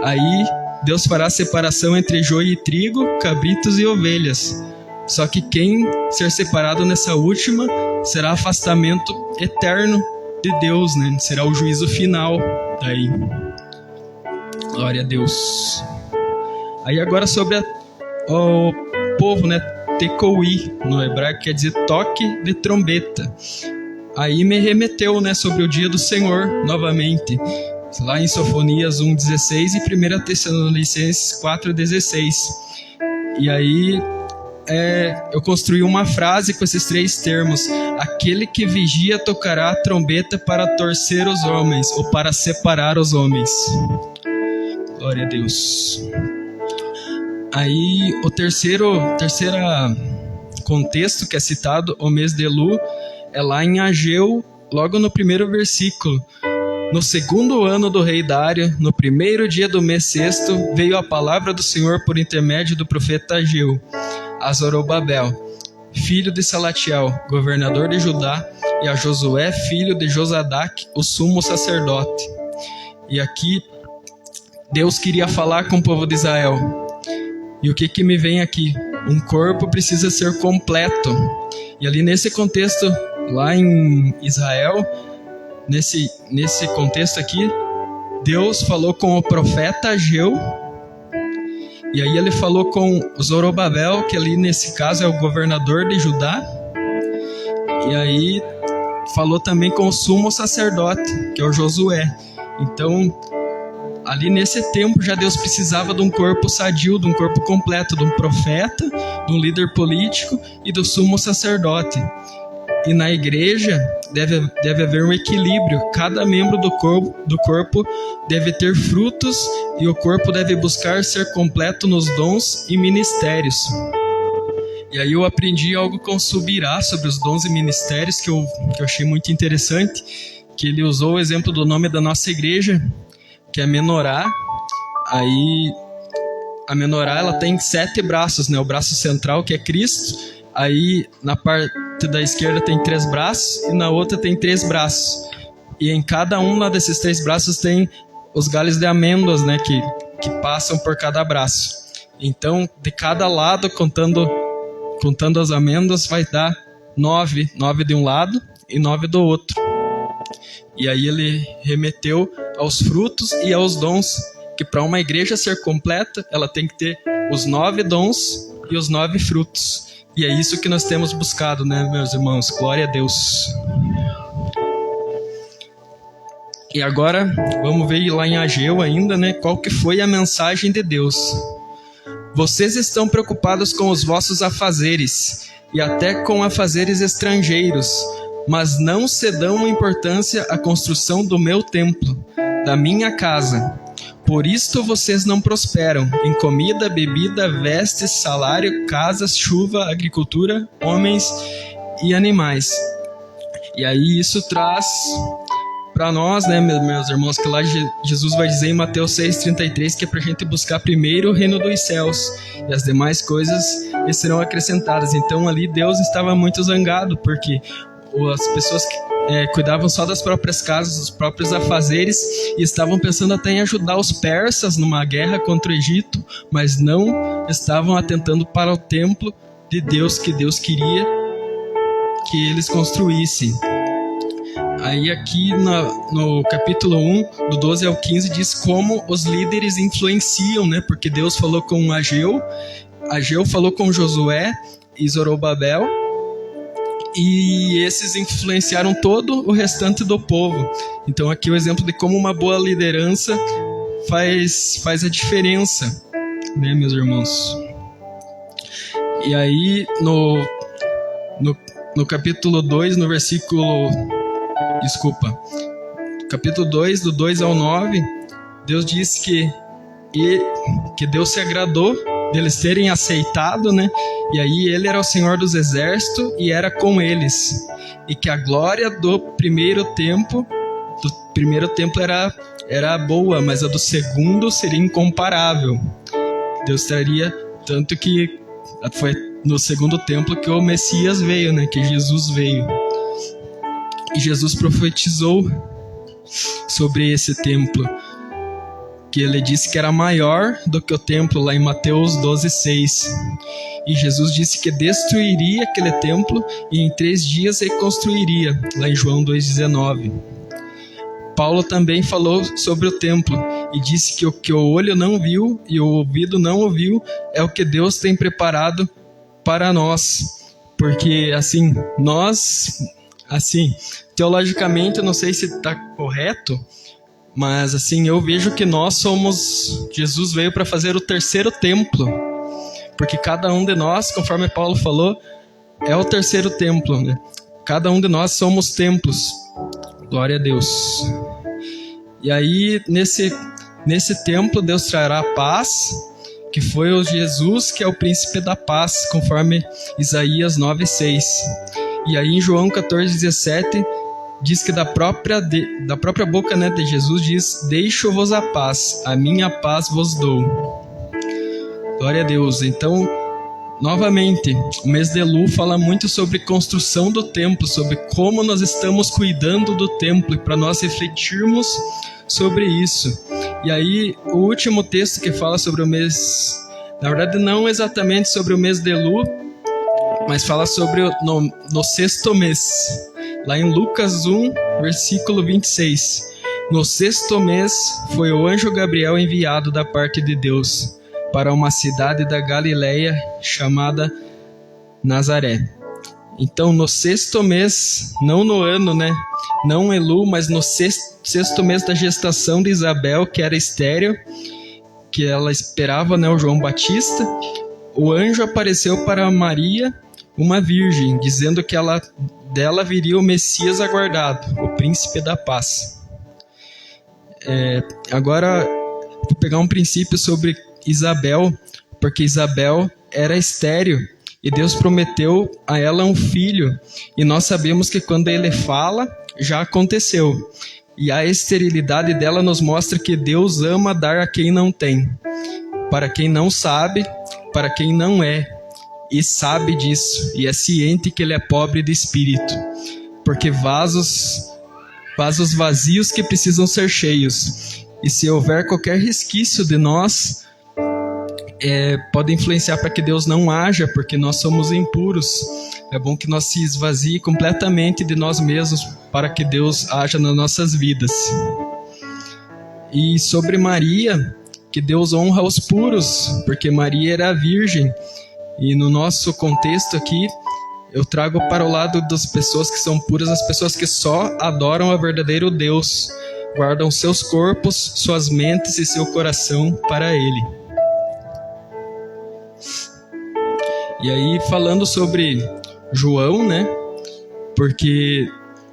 Speaker 4: aí Deus fará a separação entre joio e trigo, cabritos e ovelhas. Só que quem ser separado nessa última será afastamento eterno de Deus, né? Será o juízo final. Daí, glória a Deus. Aí agora sobre povo, né? Tekoí, no hebraico quer dizer toque de trombeta. Aí me remeteu, né, sobre o dia do Senhor novamente, lá em Sofonias 1,16 e 1 Tessalonicenses 4,16. E aí eu construí uma frase com esses 3 termos: aquele que vigia tocará a trombeta para torcer os homens, ou para separar os homens. Glória a Deus. Aí o terceiro contexto que é citado, o mês de Elu, é lá em Ageu, logo no primeiro versículo. No 2º ano do rei Dário, no 1º dia do mês 6º, veio a palavra do Senhor por intermédio do profeta Ageu a Zorobabel, filho de Salatiel, governador de Judá, e a Josué, filho de Josadac, o sumo sacerdote. E aqui Deus queria falar com o povo de Israel. E o que me vem aqui? Um corpo precisa ser completo. E ali nesse contexto, lá em Israel, nesse contexto aqui, Deus falou com o profeta Ageu, e aí ele falou com Zorobabel, que ali nesse caso é o governador de Judá, e aí falou também com o sumo sacerdote, que é o Josué. Então, ali nesse tempo já Deus precisava de um corpo sadio, de um corpo completo, de um profeta, de um líder político e do sumo sacerdote. E na igreja deve haver um equilíbrio. Cada membro do corpo deve ter frutos, e o corpo deve buscar ser completo nos dons e ministérios. E aí eu aprendi algo com Subirá sobre os dons e ministérios que eu achei muito interessante, que ele usou o exemplo do nome da nossa igreja, que é Menorá. Aí a Menorá, ela tem 7 braços, né? O braço central, que é Cristo. Aí na parte da esquerda tem 3 braços e na outra tem 3 braços. E em cada um desses 3 braços tem os galhos de amêndoas, né? Que passam por cada braço. Então, de cada lado, contando as amêndoas, vai dar 9 de um lado e 9 do outro. E aí ele remeteu aos frutos e aos dons, que para uma igreja ser completa, ela tem que ter os 9 dons e os 9 frutos. E é isso que nós temos buscado, né, meus irmãos? Glória a Deus. E agora, vamos ver lá em Ageu ainda, né, qual que foi a mensagem de Deus. Vocês estão preocupados com os vossos afazeres, e até com afazeres estrangeiros, mas não se dão importância à construção do meu templo, da minha casa. Por isto vocês não prosperam em comida, bebida, vestes, salário, casas, chuva, agricultura, homens e animais. E aí isso traz para nós, né, meus irmãos, que lá Jesus vai dizer em Mateus 6,33 que é para a gente buscar primeiro o reino dos céus, e as demais coisas lhes serão acrescentadas. Então ali Deus estava muito zangado, porque as pessoas que cuidavam só das próprias casas, dos próprios afazeres, e estavam pensando até em ajudar os persas numa guerra contra o Egito, mas não estavam atentando para o templo de Deus, que Deus queria que eles construíssem. Aí aqui no capítulo 1, do 12 ao 15, diz como os líderes influenciam, né? Porque Deus falou com Ageu falou com Josué e Zorobabel, e esses influenciaram todo o restante do povo. Então aqui o exemplo de como uma boa liderança faz a diferença, né, meus irmãos? E aí no capítulo 2, no versículo... capítulo 2, do 2 ao 9, Deus diz que Deus se agradou deles terem aceitado, né? E aí ele era o Senhor dos exércitos e era com eles. E que a glória do primeiro templo era boa, mas a do segundo seria incomparável. Deus traria, tanto que foi no segundo templo que o Messias veio, né? Que Jesus veio. E Jesus profetizou sobre esse templo, que ele disse que era maior do que o templo, lá em Mateus 12,6. E Jesus disse que destruiria aquele templo e em 3 dias reconstruiria, lá em João 2,19. Paulo também falou sobre o templo e disse que o que o olho não viu e o ouvido não ouviu é o que Deus tem preparado para nós, porque assim, nós, assim, teologicamente eu não sei se está correto, mas assim, eu vejo que nós somos, Jesus veio para fazer o terceiro templo, porque cada um de nós, conforme Paulo falou, é o terceiro templo, né? Cada um de nós somos templos, glória a Deus. E aí, nesse templo, Deus trará paz, que foi o Jesus, que é o príncipe da paz, conforme Isaías 9:6. E aí em João 14:17, diz que da própria boca, né, de Jesus diz: deixo-vos a paz, a minha paz vos dou. Glória a Deus. Então, novamente, o mês de Elul fala muito sobre construção do templo, sobre como nós estamos cuidando do templo, e para nós refletirmos sobre isso. E aí, o último texto que fala sobre o mês, na verdade não exatamente sobre o mês de Elul, mas fala sobre no sexto mês, lá em Lucas 1, versículo 26. No sexto mês foi o anjo Gabriel enviado da parte de Deus para uma cidade da Galileia chamada Nazaré. Então, no sexto mês, não no ano, né? Não Elul, mas no sexto mês da gestação de Isabel, que era estéril, que ela esperava, né, o João Batista, o anjo apareceu para Maria, uma virgem, dizendo que dela viria o Messias aguardado, o príncipe da paz. Agora, vou pegar um princípio sobre Isabel, porque Isabel era estéril e Deus prometeu a ela um filho, e nós sabemos que quando ele fala, já aconteceu. E a esterilidade dela nos mostra que Deus ama dar a quem não tem, para quem não sabe, para quem não é, e sabe disso, e é ciente que ele é pobre de espírito, porque vasos vazios que precisam ser cheios. E se houver qualquer resquício de nós, pode influenciar para que Deus não haja, porque nós somos impuros. É bom que nós se esvazie completamente de nós mesmos para que Deus haja nas nossas vidas. E sobre Maria, que Deus honra os puros, porque Maria era virgem. E no nosso contexto aqui, eu trago para o lado das pessoas que são puras, as pessoas que só adoram o verdadeiro Deus, guardam seus corpos, suas mentes e seu coração para Ele. E aí, falando sobre João, né? Porque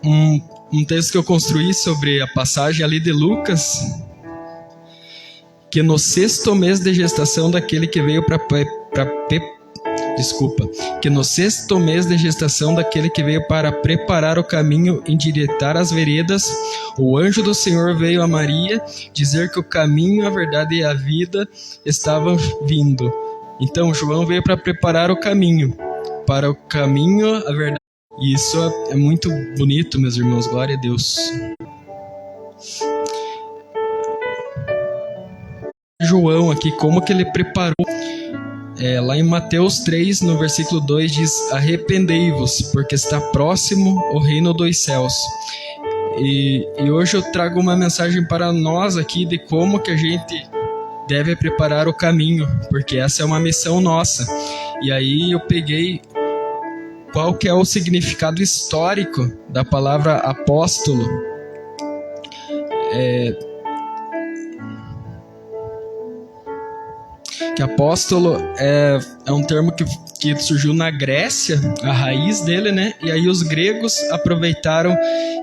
Speaker 4: um texto que eu construí sobre a passagem ali de Lucas, que no sexto mês de gestação daquele que veio para preparar o caminho, endireitar as veredas, o anjo do Senhor veio a Maria dizer que o caminho, a verdade e a vida estavam vindo. Então João veio para preparar o caminho, para o caminho, a verdade. E isso é muito bonito, meus irmãos, glória a Deus. João aqui, como que ele preparou? Lá em Mateus 3, no versículo 2, diz: arrependei-vos, porque está próximo o reino dos céus. E hoje eu trago uma mensagem para nós aqui de como que a gente deve preparar o caminho, porque essa é uma missão nossa. E aí eu peguei qual que é o significado histórico da palavra apóstolo. Que apóstolo é um termo que surgiu na Grécia, a raiz dele, né? E aí os gregos aproveitaram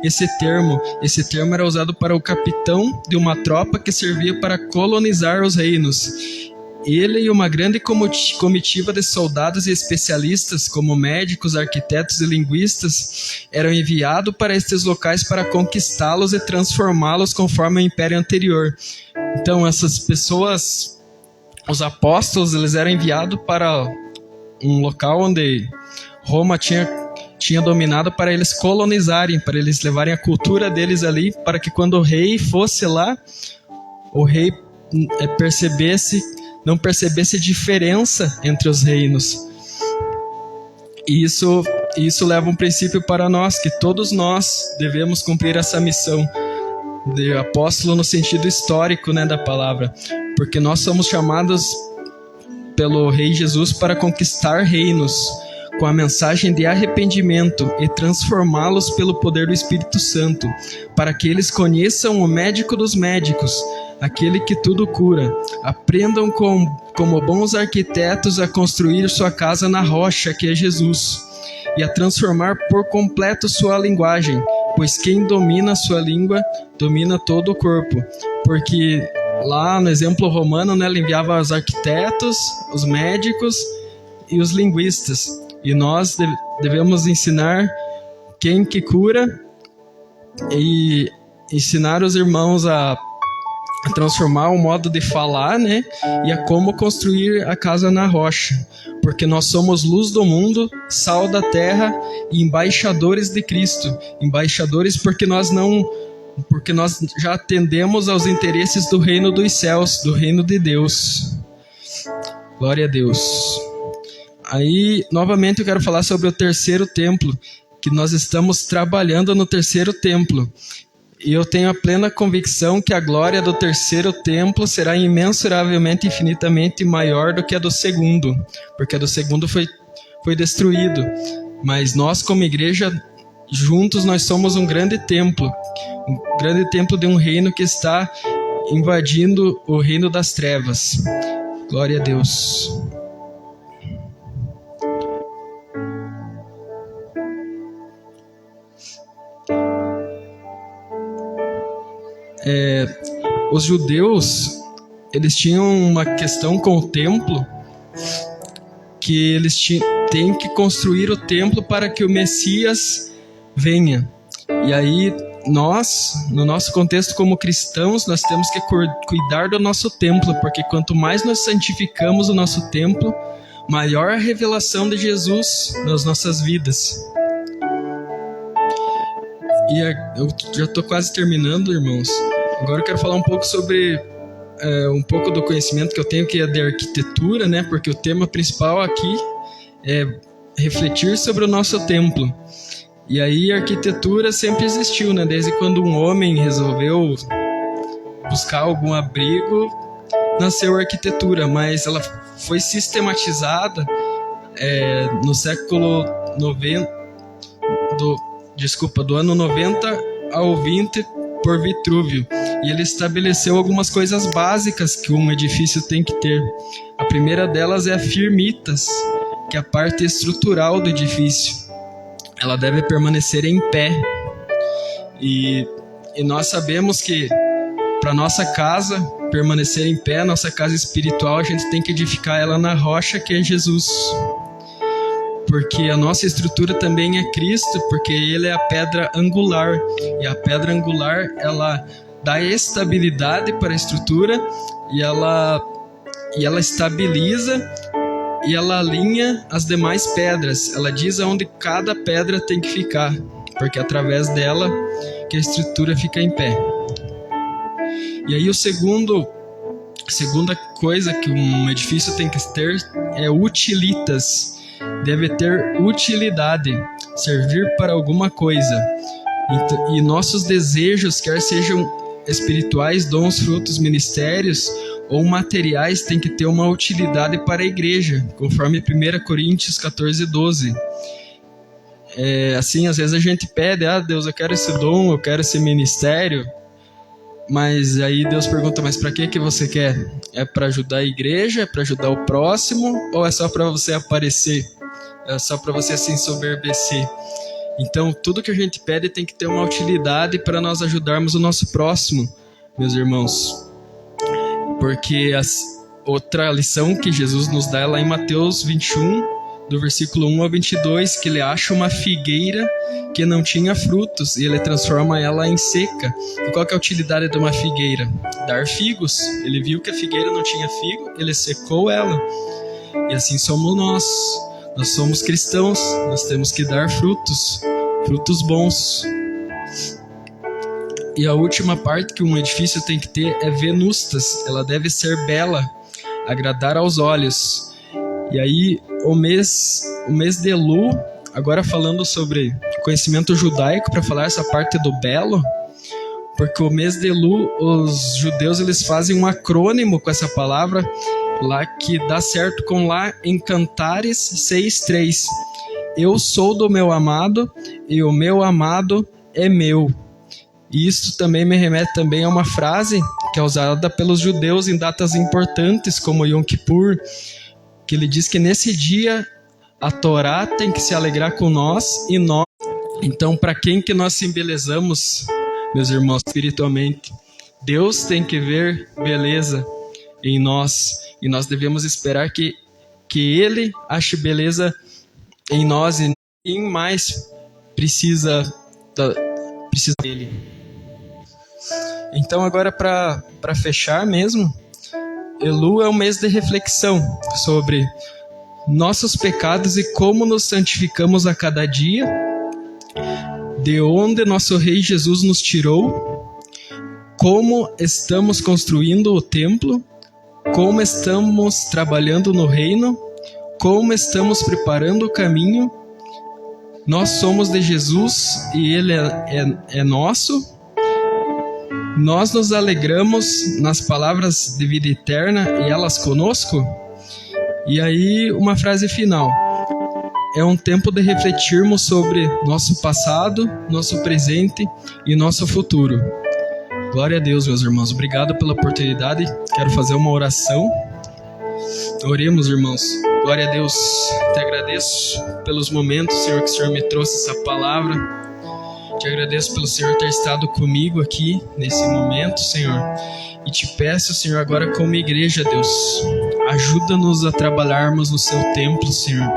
Speaker 4: esse termo. Esse termo era usado para o capitão de uma tropa que servia para colonizar os reinos. Ele e uma grande comitiva de soldados e especialistas, como médicos, arquitetos e linguistas, eram enviados para estes locais para conquistá-los e transformá-los conforme o império anterior. Então essas pessoas, os apóstolos, eles eram enviados para um local onde Roma tinha dominado, para eles colonizarem, para eles levarem a cultura deles ali, para que quando o rei fosse lá, o rei não percebesse diferença entre os reinos. E isso leva um princípio para nós, que todos nós devemos cumprir essa missão de apóstolo no sentido histórico, né, da palavra, porque nós somos chamados pelo Rei Jesus para conquistar reinos, com a mensagem de arrependimento e transformá-los pelo poder do Espírito Santo, para que eles conheçam o médico dos médicos, aquele que tudo cura. Aprendam como bons arquitetos a construir sua casa na rocha, que é Jesus, e a transformar por completo sua linguagem, pois quem domina sua língua domina todo o corpo. Porque lá no exemplo romano, né, ele enviava os arquitetos, os médicos e os linguistas. E nós devemos ensinar quem que cura e ensinar os irmãos a transformar o modo de falar, né? E a como construir a casa na rocha. Porque nós somos luz do mundo, sal da terra e embaixadores de Cristo. Embaixadores porque nós já atendemos aos interesses do reino dos céus, do reino de Deus. Glória a Deus. Aí, novamente, eu quero falar sobre o terceiro templo, que nós estamos trabalhando no terceiro templo. E eu tenho a plena convicção que a glória do terceiro templo será imensuravelmente, infinitamente maior do que a do segundo, porque a do segundo foi destruído. Mas nós, como igreja, juntos nós somos um grande templo de um reino que está invadindo o reino das trevas. Glória a Deus. Os judeus, eles tinham uma questão com o templo, que eles têm que construir o templo para que o Messias venha. E aí nós, no nosso contexto como cristãos, nós temos que cuidar do nosso templo, porque quanto mais nós santificamos o nosso templo, maior a revelação de Jesus nas nossas vidas. E eu já estou quase terminando, irmãos. Agora eu quero falar um pouco sobre um pouco do conhecimento que eu tenho, que é de arquitetura, né? Porque o tema principal aqui é refletir sobre o nosso templo. E aí a arquitetura sempre existiu, né? Desde quando um homem resolveu buscar algum abrigo, nasceu a arquitetura, mas ela foi sistematizada no século 90, do ano 90 ao 20 por Vitrúvio. E ele estabeleceu algumas coisas básicas que um edifício tem que ter. A primeira delas é a firmitas, que é a parte estrutural do edifício. Ela deve permanecer em pé. E nós sabemos que para nossa casa permanecer em pé, nossa casa espiritual, a gente tem que edificar ela na rocha, que é Jesus. Porque a nossa estrutura também é Cristo, porque Ele é a pedra angular. E a pedra angular, ela dá estabilidade para a estrutura e ela estabiliza e ela alinha as demais pedras. Ela diz aonde cada pedra tem que ficar, porque é através dela que a estrutura fica em pé. E aí a segunda coisa que um edifício tem que ter é utilitas. Deve ter utilidade, servir para alguma coisa. E nossos desejos, quer sejam espirituais, dons, frutos, ministérios ou materiais, têm que ter uma utilidade para a igreja, conforme 1 Coríntios 14:12. Assim, às vezes a gente pede, Deus, eu quero esse dom, eu quero esse ministério, mas aí Deus pergunta, mas para que você quer? É para ajudar a igreja? É para ajudar o próximo? Ou é só para você aparecer? É só para você se ensoberbecer? Então, tudo que a gente pede tem que ter uma utilidade para nós ajudarmos o nosso próximo, meus irmãos. Porque outra lição que Jesus nos dá é lá em Mateus 21, do versículo 1 ao 22, que ele acha uma figueira que não tinha frutos e ele transforma ela em seca. E qual que é a utilidade de uma figueira? Dar figos. Ele viu que a figueira não tinha figo, ele secou ela. E assim somos nós. Nós somos cristãos, nós temos que dar frutos bons. E a última parte que um edifício tem que ter é venustas. Ela deve ser bela, agradar aos olhos. E aí o mês de Elu, agora falando sobre conhecimento judaico, para falar essa parte do belo, porque o mês de Elu, os judeus eles fazem um acrônimo com essa palavra, lá que dá certo com lá em Cantares 6:3. Eu sou do meu amado e o meu amado é meu. E isso também me remete também a uma frase que é usada pelos judeus em datas importantes como Yom Kippur, que ele diz que nesse dia a Torá tem que se alegrar com nós e nós. Então, para quem que nós se embelezamos, meus irmãos, espiritualmente? Deus tem que ver beleza em nós e nós devemos esperar que Ele ache beleza em nós e quem mais precisa dele. Então, agora para fechar mesmo, Elu é um mês de reflexão sobre nossos pecados e como nos santificamos a cada dia, de onde nosso Rei Jesus nos tirou, como estamos construindo o templo, como estamos trabalhando no reino, como estamos preparando o caminho. Nós somos de Jesus e Ele é nosso. Nós nos alegramos nas palavras de vida eterna e elas conosco. E aí, uma frase final. É um tempo de refletirmos sobre nosso passado, nosso presente e nosso futuro. Glória a Deus, meus irmãos. Obrigado pela oportunidade. Quero fazer uma oração. Oremos, irmãos. Glória a Deus. Te agradeço pelos momentos, Senhor, que o Senhor me trouxe essa palavra. Te agradeço pelo Senhor ter estado comigo aqui nesse momento, Senhor. E te peço, Senhor, agora como igreja, Deus, ajuda-nos a trabalharmos no seu templo, Senhor.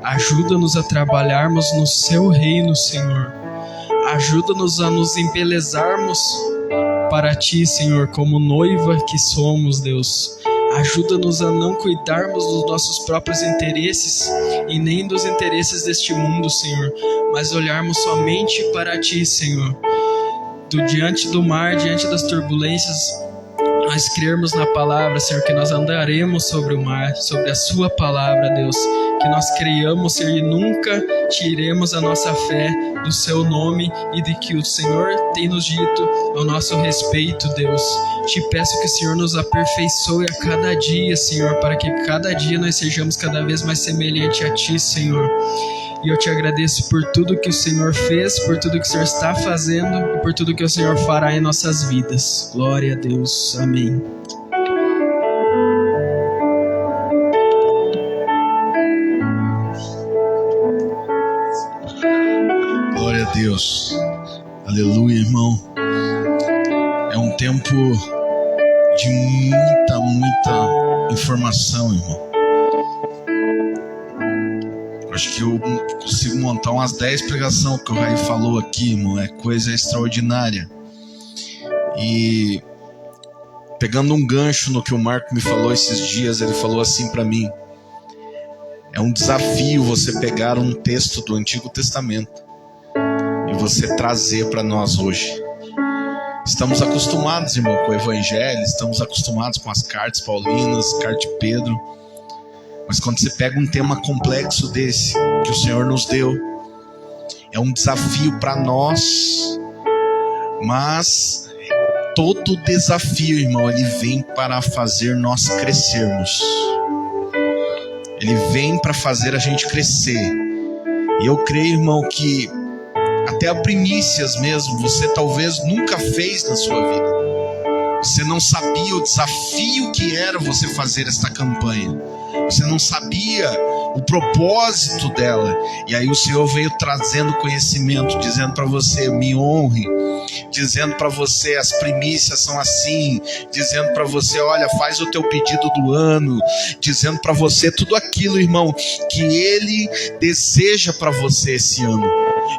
Speaker 4: Ajuda-nos a trabalharmos no seu reino, Senhor. Ajuda-nos a nos embelezarmos para ti, Senhor, como noiva que somos, Deus. Ajuda-nos a não cuidarmos dos nossos próprios interesses e nem dos interesses deste mundo, Senhor, mas olharmos somente para ti, Senhor. Diante do mar, diante das turbulências, nós crermos na palavra, Senhor, que nós andaremos sobre o mar, sobre a sua palavra, Deus, que nós creiamos, Senhor, e nunca tiremos a nossa fé do seu nome e de que o Senhor tem nos dito ao nosso respeito, Deus. Te peço que o Senhor nos aperfeiçoe a cada dia, Senhor, para que cada dia nós sejamos cada vez mais semelhantes a ti, Senhor. E eu te agradeço por tudo que o Senhor fez, por tudo que o Senhor está fazendo e por tudo que o Senhor fará em nossas vidas. Glória a Deus. Amém.
Speaker 1: Glória a Deus. Aleluia, irmão. É um tempo de muita informação, irmão. Acho que eu consigo montar umas 10 pregações que o Raí falou aqui, irmão. É coisa extraordinária. E pegando um gancho no que o Marco me falou esses dias, ele falou assim para mim: é um desafio você pegar um texto do Antigo Testamento e você trazer para nós hoje. Estamos acostumados, irmão, com o Evangelho, estamos acostumados com as cartas paulinas, carta de Pedro. Mas quando você pega um tema complexo desse, que o Senhor nos deu, é um desafio para nós. Mas todo desafio, irmão, ele vem para fazer nós crescermos. Ele vem para fazer a gente crescer. E eu creio, irmão, que até a primícias mesmo, você talvez nunca fez na sua vida. Você não sabia o desafio que era você fazer esta campanha. Você não sabia o propósito dela. E aí o Senhor veio trazendo conhecimento, dizendo para você: me honre. Dizendo para você: as primícias são assim. Dizendo para você: olha, faz o teu pedido do ano. Dizendo para você tudo aquilo, irmão, que Ele deseja para você esse ano.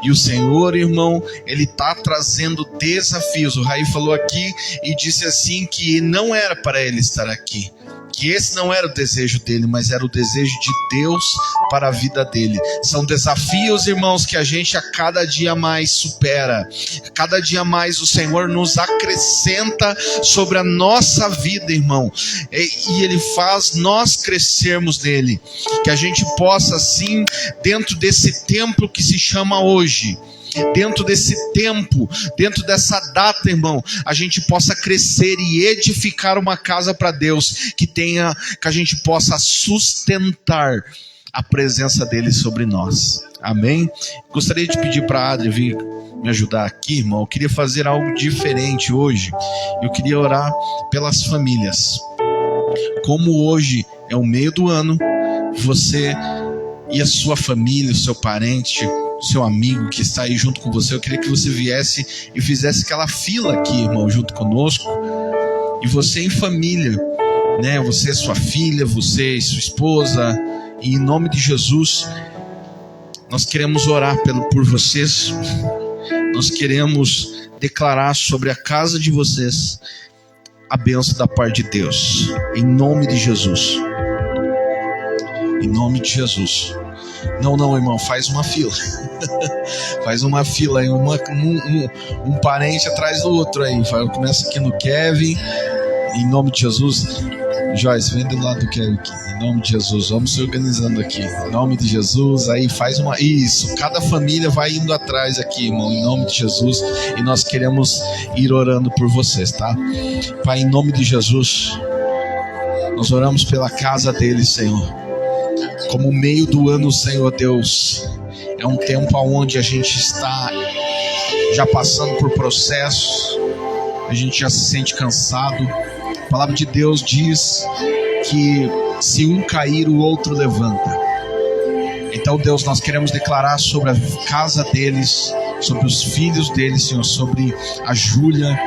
Speaker 1: E o Senhor, irmão, Ele está trazendo desafios. O Raí falou aqui e disse assim que não era para ele estar aqui, que esse não era o desejo dele, mas era o desejo de Deus para a vida dele. São desafios, irmãos, que a gente a cada dia mais supera. Cada dia mais o Senhor nos acrescenta sobre a nossa vida, irmão. E Ele faz nós crescermos nele. Que a gente possa, assim, dentro desse templo que se chama hoje, dentro desse tempo, dentro dessa data, irmão, a gente possa crescer e edificar uma casa para Deus, que a gente possa sustentar a presença dele sobre nós. Amém? Gostaria de pedir para a Adri vir me ajudar aqui, irmão. Eu queria fazer algo diferente hoje. Eu queria orar pelas famílias. Como hoje é o meio do ano, você e a sua família, o seu parente, o seu amigo que está aí junto com você, eu queria que você viesse e fizesse aquela fila aqui, irmão, junto conosco. E você em família, né? Você e sua filha, você e sua esposa, e em nome de Jesus, nós queremos orar por vocês. Nós queremos declarar sobre a casa de vocês a bênção da parte de Deus, em nome de Jesus. Em nome de Jesus. Não, irmão, faz uma fila. Faz uma fila aí, um parente atrás do outro aí. Começa aqui no Kevin, em nome de Jesus. Joyce, vem do lado do Kevin aqui, em nome de Jesus. Vamos se organizando aqui, em nome de Jesus. Aí faz uma, isso, cada família vai indo atrás aqui, irmão, em nome de Jesus. E nós queremos ir orando por vocês, tá? Pai, em nome de Jesus, nós oramos pela casa deles, Senhor. Como o meio do ano, Senhor Deus, é um tempo onde a gente está já passando por processos, a gente já se sente cansado. A palavra de Deus diz que se um cair, o outro levanta. Então, Deus, nós queremos declarar sobre a casa deles, sobre os filhos deles, Senhor, sobre a Júlia,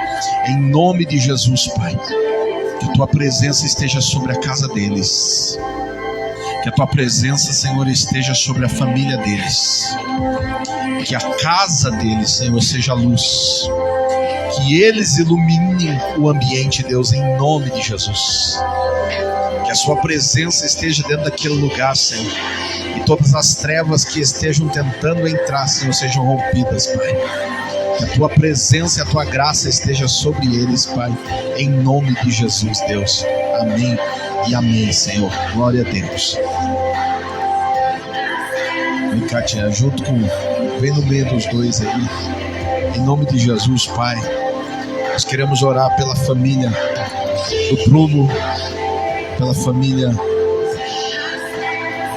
Speaker 1: em nome de Jesus, Pai. Que a Tua presença esteja sobre a casa deles. Que a Tua presença, Senhor, esteja sobre a família deles. Que a casa deles, Senhor, seja luz. Que eles iluminem o ambiente, Deus, em nome de Jesus. Que a Sua presença esteja dentro daquele lugar, Senhor. E todas as trevas que estejam tentando entrar, Senhor, sejam rompidas, Pai. Que a Tua presença e a Tua graça esteja sobre eles, Pai. Em nome de Jesus, Deus. Amém e amém, Senhor. Glória a Deus. Vem cá, tia, junto com... Vem no meio dos dois aí. Em nome de Jesus, Pai. Nós queremos orar pela família do Bruno, pela família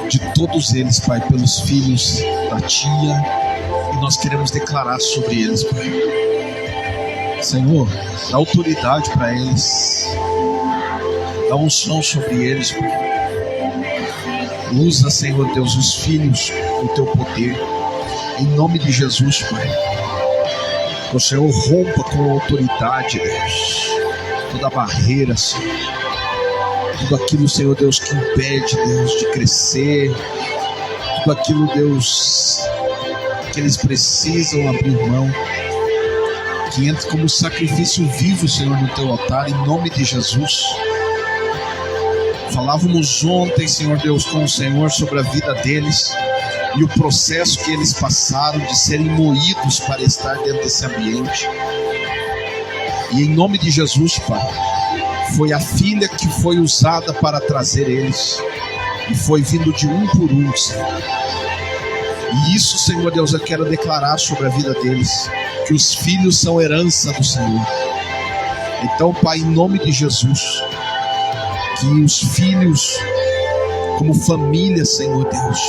Speaker 1: de todos eles, Pai, pelos filhos da tia, e nós queremos declarar sobre eles, Pai. Senhor, dá autoridade para eles, dá unção sobre eles, Pai. Usa, Senhor Deus, os filhos do Teu poder, em nome de Jesus, Pai. Que o Senhor rompa com a autoridade, Deus, toda barreira, Senhor, tudo aquilo, Senhor Deus, que impede, Deus, de crescer, tudo aquilo, Deus, que eles precisam abrir mão, que entre como sacrifício vivo, Senhor, no Teu altar, em nome de Jesus. Falávamos ontem, Senhor Deus, com o Senhor sobre a vida deles e o processo que eles passaram de serem moídos para estar dentro desse ambiente. E em nome de Jesus, Pai, foi a filha que foi usada para trazer eles, e foi vindo de um por um, Senhor. E isso, Senhor Deus, eu quero declarar sobre a vida deles, que os filhos são herança do Senhor. Então, Pai, em nome de Jesus, que os filhos, como família, Senhor Deus,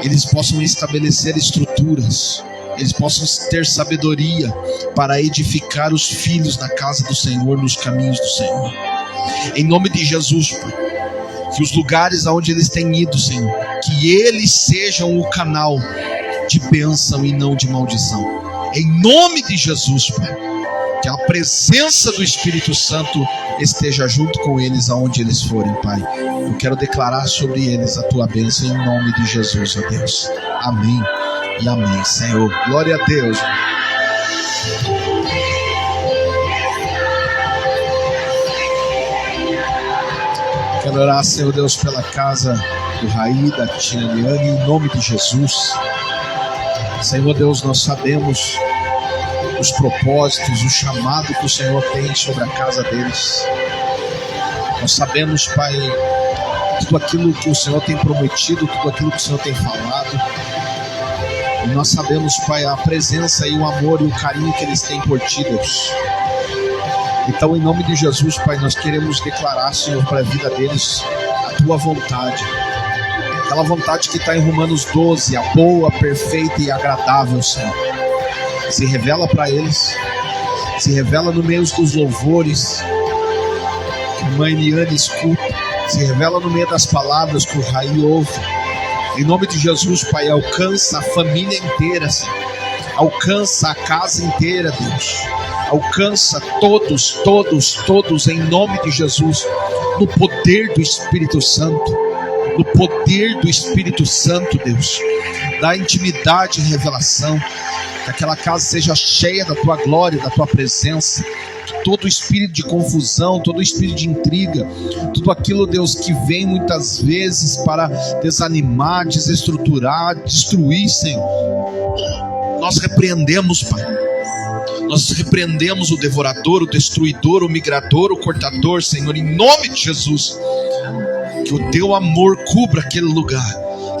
Speaker 1: eles possam estabelecer estruturas, eles possam ter sabedoria para edificar os filhos na casa do Senhor, nos caminhos do Senhor. Em nome de Jesus, Pai, que os lugares aonde eles têm ido, Senhor, que eles sejam o canal de bênção e não de maldição. Em nome de Jesus, Pai, que a presença do Espírito Santo esteja junto com eles aonde eles forem, Pai. Eu quero declarar sobre eles a Tua bênção em nome de Jesus, ó Deus. Amém e amém, Senhor. Glória a Deus. Quero orar, Senhor Deus, pela casa do Raí, da tia Eliane, em nome de Jesus. Senhor Deus, nós sabemos os propósitos, o chamado que o Senhor tem sobre a casa deles. Nós sabemos, Pai, tudo aquilo que o Senhor tem prometido, tudo aquilo que o Senhor tem falado. E nós sabemos, Pai, a presença e o amor e o carinho que eles têm por Ti, Deus. Então, em nome de Jesus, Pai, nós queremos declarar, Senhor, para a vida deles a Tua vontade. Aquela vontade que está em Romanos 12, a boa, perfeita e agradável, Senhor. Se revela para eles, se revela no meio dos louvores que a mãe Eliane escuta, se revela no meio das palavras que o Raí ouve. Em nome de Jesus, Pai, alcança a família inteira, Senhor. Alcança a casa inteira, Deus. Alcança todos, em nome de Jesus, no poder do Espírito Santo, no poder do Espírito Santo, Deus. Dá intimidade e revelação, que aquela casa seja cheia da Tua glória, da Tua presença. Todo espírito de confusão, todo espírito de intriga, tudo aquilo, Deus, que vem muitas vezes para desanimar, desestruturar, destruir, Senhor, nós repreendemos, Pai. Nós repreendemos o devorador, o destruidor, o migrador, o cortador, Senhor, em nome de Jesus. Que o Teu amor cubra aquele lugar,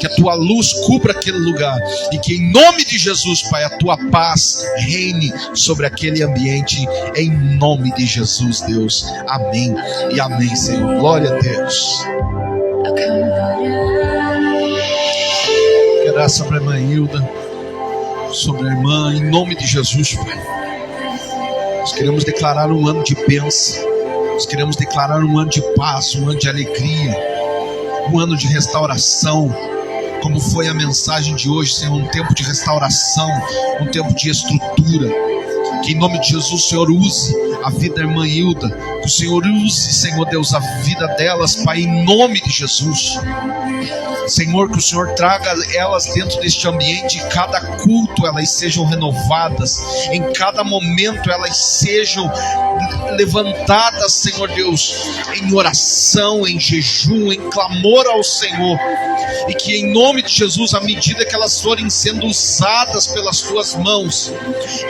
Speaker 1: que a Tua luz cubra aquele lugar, e que em nome de Jesus, Pai, a Tua paz reine sobre aquele ambiente, em nome de Jesus, Deus. Amém e amém, Senhor. Glória a Deus. Quero orar sobre a irmã Hilda, sobre a irmã, em nome de Jesus, Pai. Nós queremos declarar um ano de bênção, nós queremos declarar um ano de paz, um ano de alegria, um ano de restauração, como foi a mensagem de hoje, Senhor, um tempo de restauração, um tempo de estrutura. Que em nome de Jesus o Senhor use a vida da irmã Hilda, que o Senhor use, Senhor Deus, a vida delas, Pai, em nome de Jesus. Senhor, que o Senhor traga elas dentro deste ambiente, em cada culto elas sejam renovadas, em cada momento elas sejam levantadas, Senhor Deus, em oração, em jejum, em clamor ao Senhor, e que em nome de Jesus, à medida que elas forem sendo usadas pelas Tuas mãos,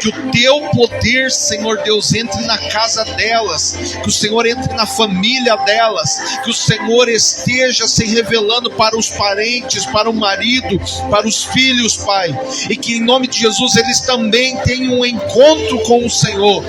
Speaker 1: que o Teu poder, Senhor Deus, entre na casa delas, que o Senhor entre na família delas, que o Senhor esteja se revelando para os parentes, para o marido, para os filhos, Pai, e que em nome de Jesus eles também tenham um encontro com o Senhor,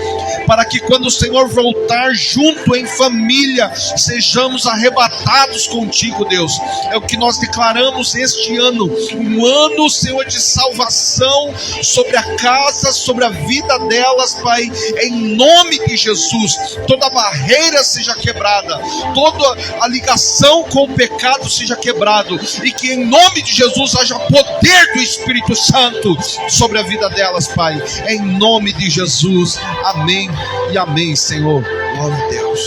Speaker 1: para que quando o Senhor voltar junto em família, sejamos arrebatados contigo, Deus. É o que nós declaramos este ano, um ano, Senhor, de salvação sobre a casa, sobre a vida delas, Pai, em nome de Jesus. Toda barreira seja quebrada, toda a ligação com o pecado seja quebrado, e que em nome de Jesus haja poder do Espírito Santo sobre a vida delas, Pai, em nome de Jesus. Amém e amém, Senhor. Glória a Deus.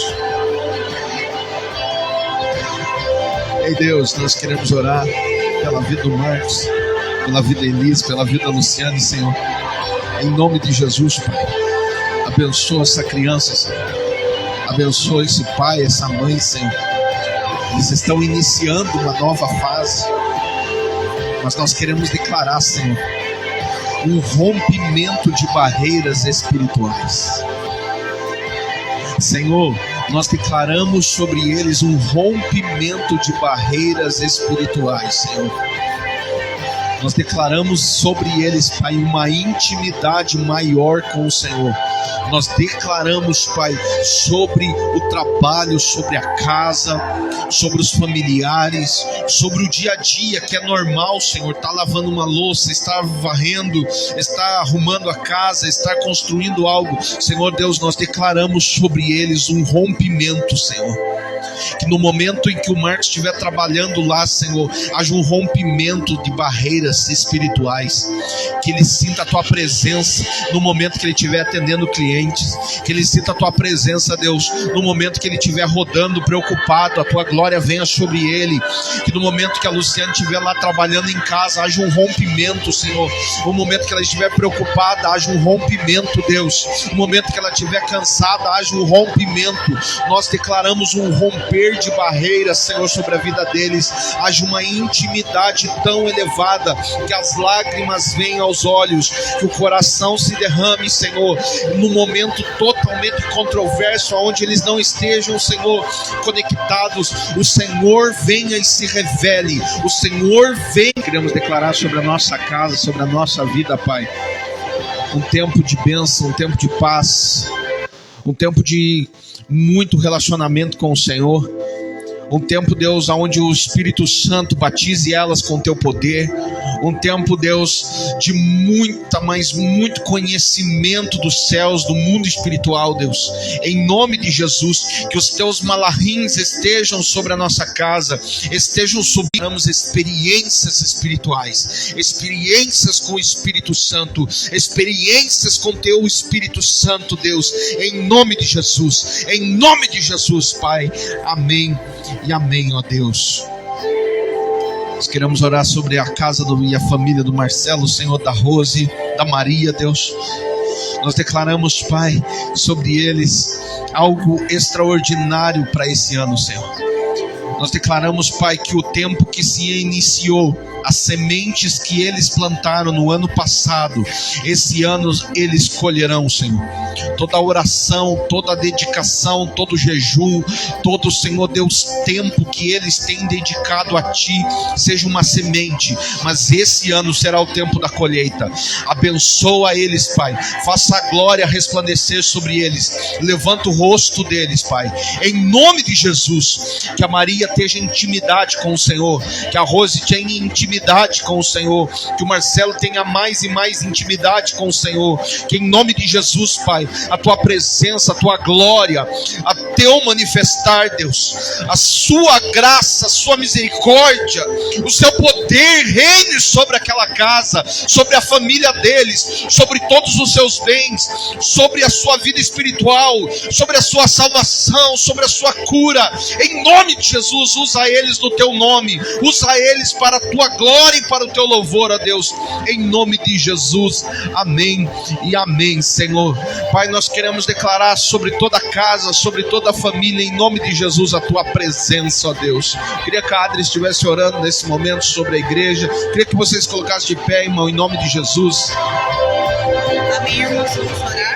Speaker 1: Ei, Deus, nós queremos orar pela vida do Marcos, pela vida da Elis, pela vida da Luciane, Senhor, em nome de Jesus, Pai. Abençoa essa criança, Senhor. Abençoa esse pai, essa mãe, Senhor. Eles estão iniciando uma nova fase, mas nós queremos declarar, Senhor, um rompimento de barreiras espirituais. Senhor, nós declaramos sobre eles um rompimento de barreiras espirituais, Senhor. Nós declaramos sobre eles, Pai, uma intimidade maior com o Senhor. Nós declaramos, Pai, sobre o trabalho, sobre a casa, sobre os familiares, sobre o dia a dia, que é normal, Senhor, estar lavando uma louça, estar varrendo, estar arrumando a casa, estar construindo algo. Senhor Deus, nós declaramos sobre eles um rompimento, Senhor. Que no momento em que o Marcos estiver trabalhando lá, Senhor, haja um rompimento de barreiras espirituais, que ele sinta a Tua presença no momento que ele estiver atendendo clientes, que ele sinta a Tua presença, Deus, no momento que ele estiver rodando preocupado, a Tua glória venha sobre ele, que no momento que a Luciane estiver lá trabalhando em casa, haja um rompimento, Senhor, no momento que ela estiver preocupada, haja um rompimento, Deus, no momento que ela estiver cansada, haja um rompimento. Nós declaramos um rompimento romper de barreiras, Senhor, sobre a vida deles. Haja uma intimidade tão elevada que as lágrimas venham aos olhos, que o coração se derrame, Senhor, no momento totalmente controverso, onde eles não estejam, Senhor, conectados. O Senhor venha e se revele. O Senhor vem. Queremos declarar sobre a nossa casa, sobre a nossa vida, Pai, um tempo de bênção, um tempo de paz, um tempo de muito relacionamento com o Senhor, um tempo, Deus, onde o Espírito Santo batize elas com teu poder, um tempo, Deus, de muito conhecimento dos céus, do mundo espiritual, Deus, em nome de Jesus, que os teus malahins estejam sobre a nossa casa, estejam sobre experiências espirituais, experiências com o Espírito Santo, experiências com teu Espírito Santo, Deus, em nome de Jesus, Pai, amém e amém, ó Deus. Nós queremos orar sobre a casa e a família do Marcelo, Senhor, da Rose, da Maria, Deus. Nós declaramos, Pai, sobre eles algo extraordinário para esse ano, Senhor. Nós declaramos, Pai, que o tempo que se iniciou, as sementes que eles plantaram no ano passado, esse ano eles colherão, Senhor. Toda a oração, toda a dedicação, todo o jejum, todo, Senhor Deus, tempo que eles têm dedicado a Ti, seja uma semente, mas esse ano será o tempo da colheita. Abençoa eles, Pai, faça a glória resplandecer sobre eles, levanta o rosto deles, Pai, em nome de Jesus. Que a Maria tenha intimidade com o Senhor, que a Rose tenha intimidade com o Senhor, que o Marcelo tenha mais e mais intimidade com o Senhor, que em nome de Jesus, Pai, a Tua presença, a Tua glória, a Teu manifestar, Deus, a Sua graça, a Sua misericórdia, o Seu poder reine sobre aquela casa, sobre a família deles, sobre todos os seus bens, sobre a sua vida espiritual, sobre a sua salvação, sobre a sua cura, em nome de Jesus. Usa eles no Teu nome, usa eles para a Tua glória e para o Teu louvor, ó Deus, em nome de Jesus, amém e amém, Senhor. Pai, nós queremos declarar sobre toda a casa, sobre toda a família, em nome de Jesus, a Tua presença, ó Deus. Queria que a Adri estivesse orando nesse momento sobre a igreja. Queria que vocês colocassem de pé, irmão, em nome de Jesus.
Speaker 5: Amém, irmãos, vamos orar.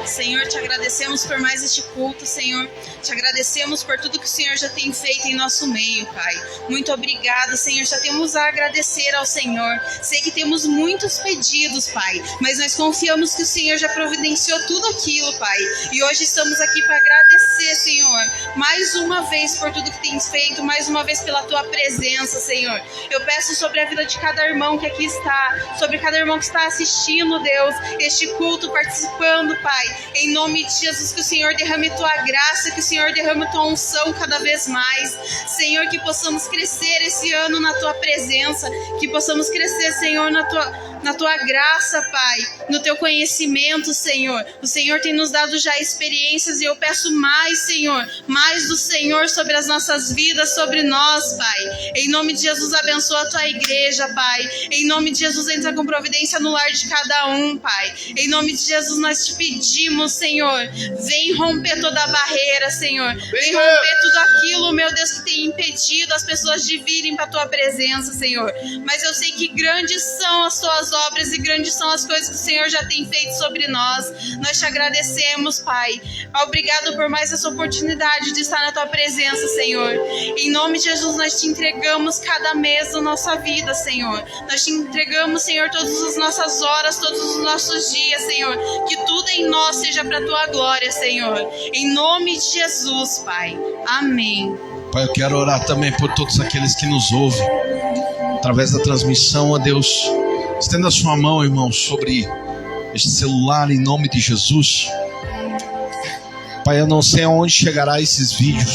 Speaker 5: Senhor, te agradecemos por mais este culto, Senhor. Te agradecemos por tudo que o Senhor já tem feito em nosso meio, Pai. Muito obrigada, Senhor. Já temos a agradecer ao Senhor. Sei que temos muitos pedidos, Pai, mas nós confiamos que o Senhor já providenciou tudo aquilo, Pai. E hoje estamos aqui para agradecer, Senhor, mais uma vez por tudo que tens feito, mais uma vez pela Tua presença, Senhor. Eu peço sobre a vida de cada irmão que aqui está, sobre cada irmão que está assistindo, Deus, este culto, participando, Pai. Em nome de Jesus, que o Senhor derrame Tua graça, que o Senhor derrame Tua unção cada vez mais. Senhor, que possamos crescer esse ano na Tua presença, que possamos crescer, Senhor, na Tua graça, Pai, no Teu conhecimento, Senhor. O Senhor tem nos dado já experiências e eu peço mais, Senhor, mais do Senhor sobre as nossas vidas, sobre nós, Pai. Em nome de Jesus, abençoa a Tua igreja, Pai. Em nome de Jesus, entra com providência no lar de cada um, Pai. Em nome de Jesus, nós te pedimos, Senhor, vem romper toda a barreira, Senhor. Vem romper tudo aquilo, meu Deus, que tem impedido as pessoas de virem para a Tua presença, Senhor. Mas eu sei que grandes são as Tuas obras e grandes são as coisas que o Senhor já tem feito sobre nós. Nós te agradecemos, Pai. Obrigado por mais essa oportunidade de estar na Tua presença, Senhor. Em nome de Jesus, nós te entregamos cada mês da nossa vida, Senhor. Nós te entregamos, Senhor, todas as nossas horas, todos os nossos dias, Senhor. Que tudo em nós seja para a Tua glória, Senhor. Em nome de Jesus, Pai. Amém.
Speaker 1: Pai, eu quero orar também por todos aqueles que nos ouvem através da transmissão, ó Deus. Estenda a sua mão, irmão, sobre este celular em nome de Jesus. Pai, eu não sei aonde chegará esses vídeos.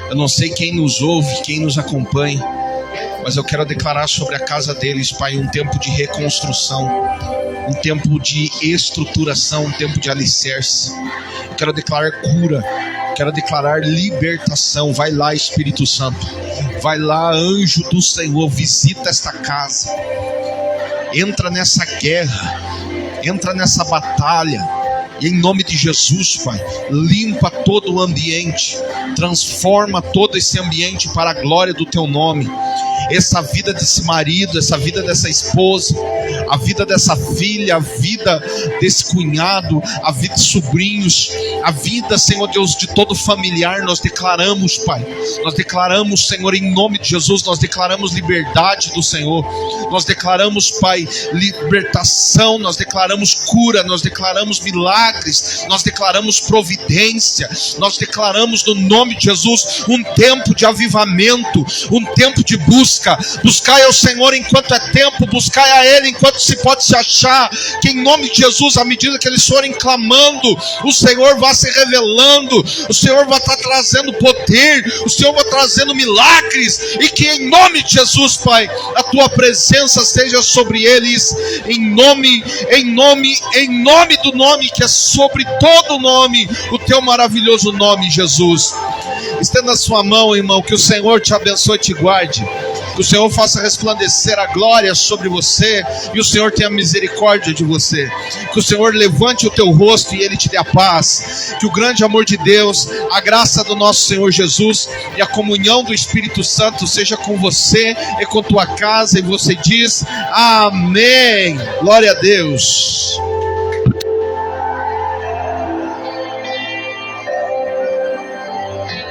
Speaker 1: Eu não sei quem nos ouve, quem nos acompanha. Mas eu quero declarar sobre a casa deles, Pai, um tempo de reconstrução, um tempo de estruturação, um tempo de alicerce. Eu quero declarar cura, quero declarar libertação. Vai lá, Espírito Santo. Vai lá, anjo do Senhor, visita esta casa. Entra nessa guerra, entra nessa batalha, E em nome de Jesus, Pai, limpa todo o ambiente, transforma todo esse ambiente para a glória do Teu nome. Essa vida desse marido, essa vida dessa esposa, a vida dessa filha, a vida desse cunhado, a vida de sobrinhos, a vida, Senhor Deus, de todo familiar, nós declaramos, Pai, nós declaramos, Senhor, em nome de Jesus, nós declaramos liberdade do Senhor, nós declaramos, Pai, libertação, nós declaramos cura, nós declaramos milagres, nós declaramos providência, nós declaramos no nome de Jesus um tempo de avivamento, um tempo de busca. Buscai ao Senhor enquanto é tempo, buscai a Ele enquanto se pode se achar. Que em nome de Jesus, à medida que eles forem clamando, o Senhor vai se revelando, o Senhor vai estar trazendo poder, o Senhor vai trazendo milagres, e que em nome de Jesus, Pai, a Tua presença seja sobre eles, em nome do nome que é sobre todo nome, o Teu maravilhoso nome, Jesus. Estenda a sua mão, irmão, que o Senhor te abençoe e te guarde. Que o Senhor faça resplandecer a glória sobre você e o Senhor tenha misericórdia de você. Que o Senhor levante o teu rosto e Ele te dê a paz. Que o grande amor de Deus, a graça do nosso Senhor Jesus e a comunhão do Espírito Santo seja com você e com tua casa. E você diz amém. Glória a Deus.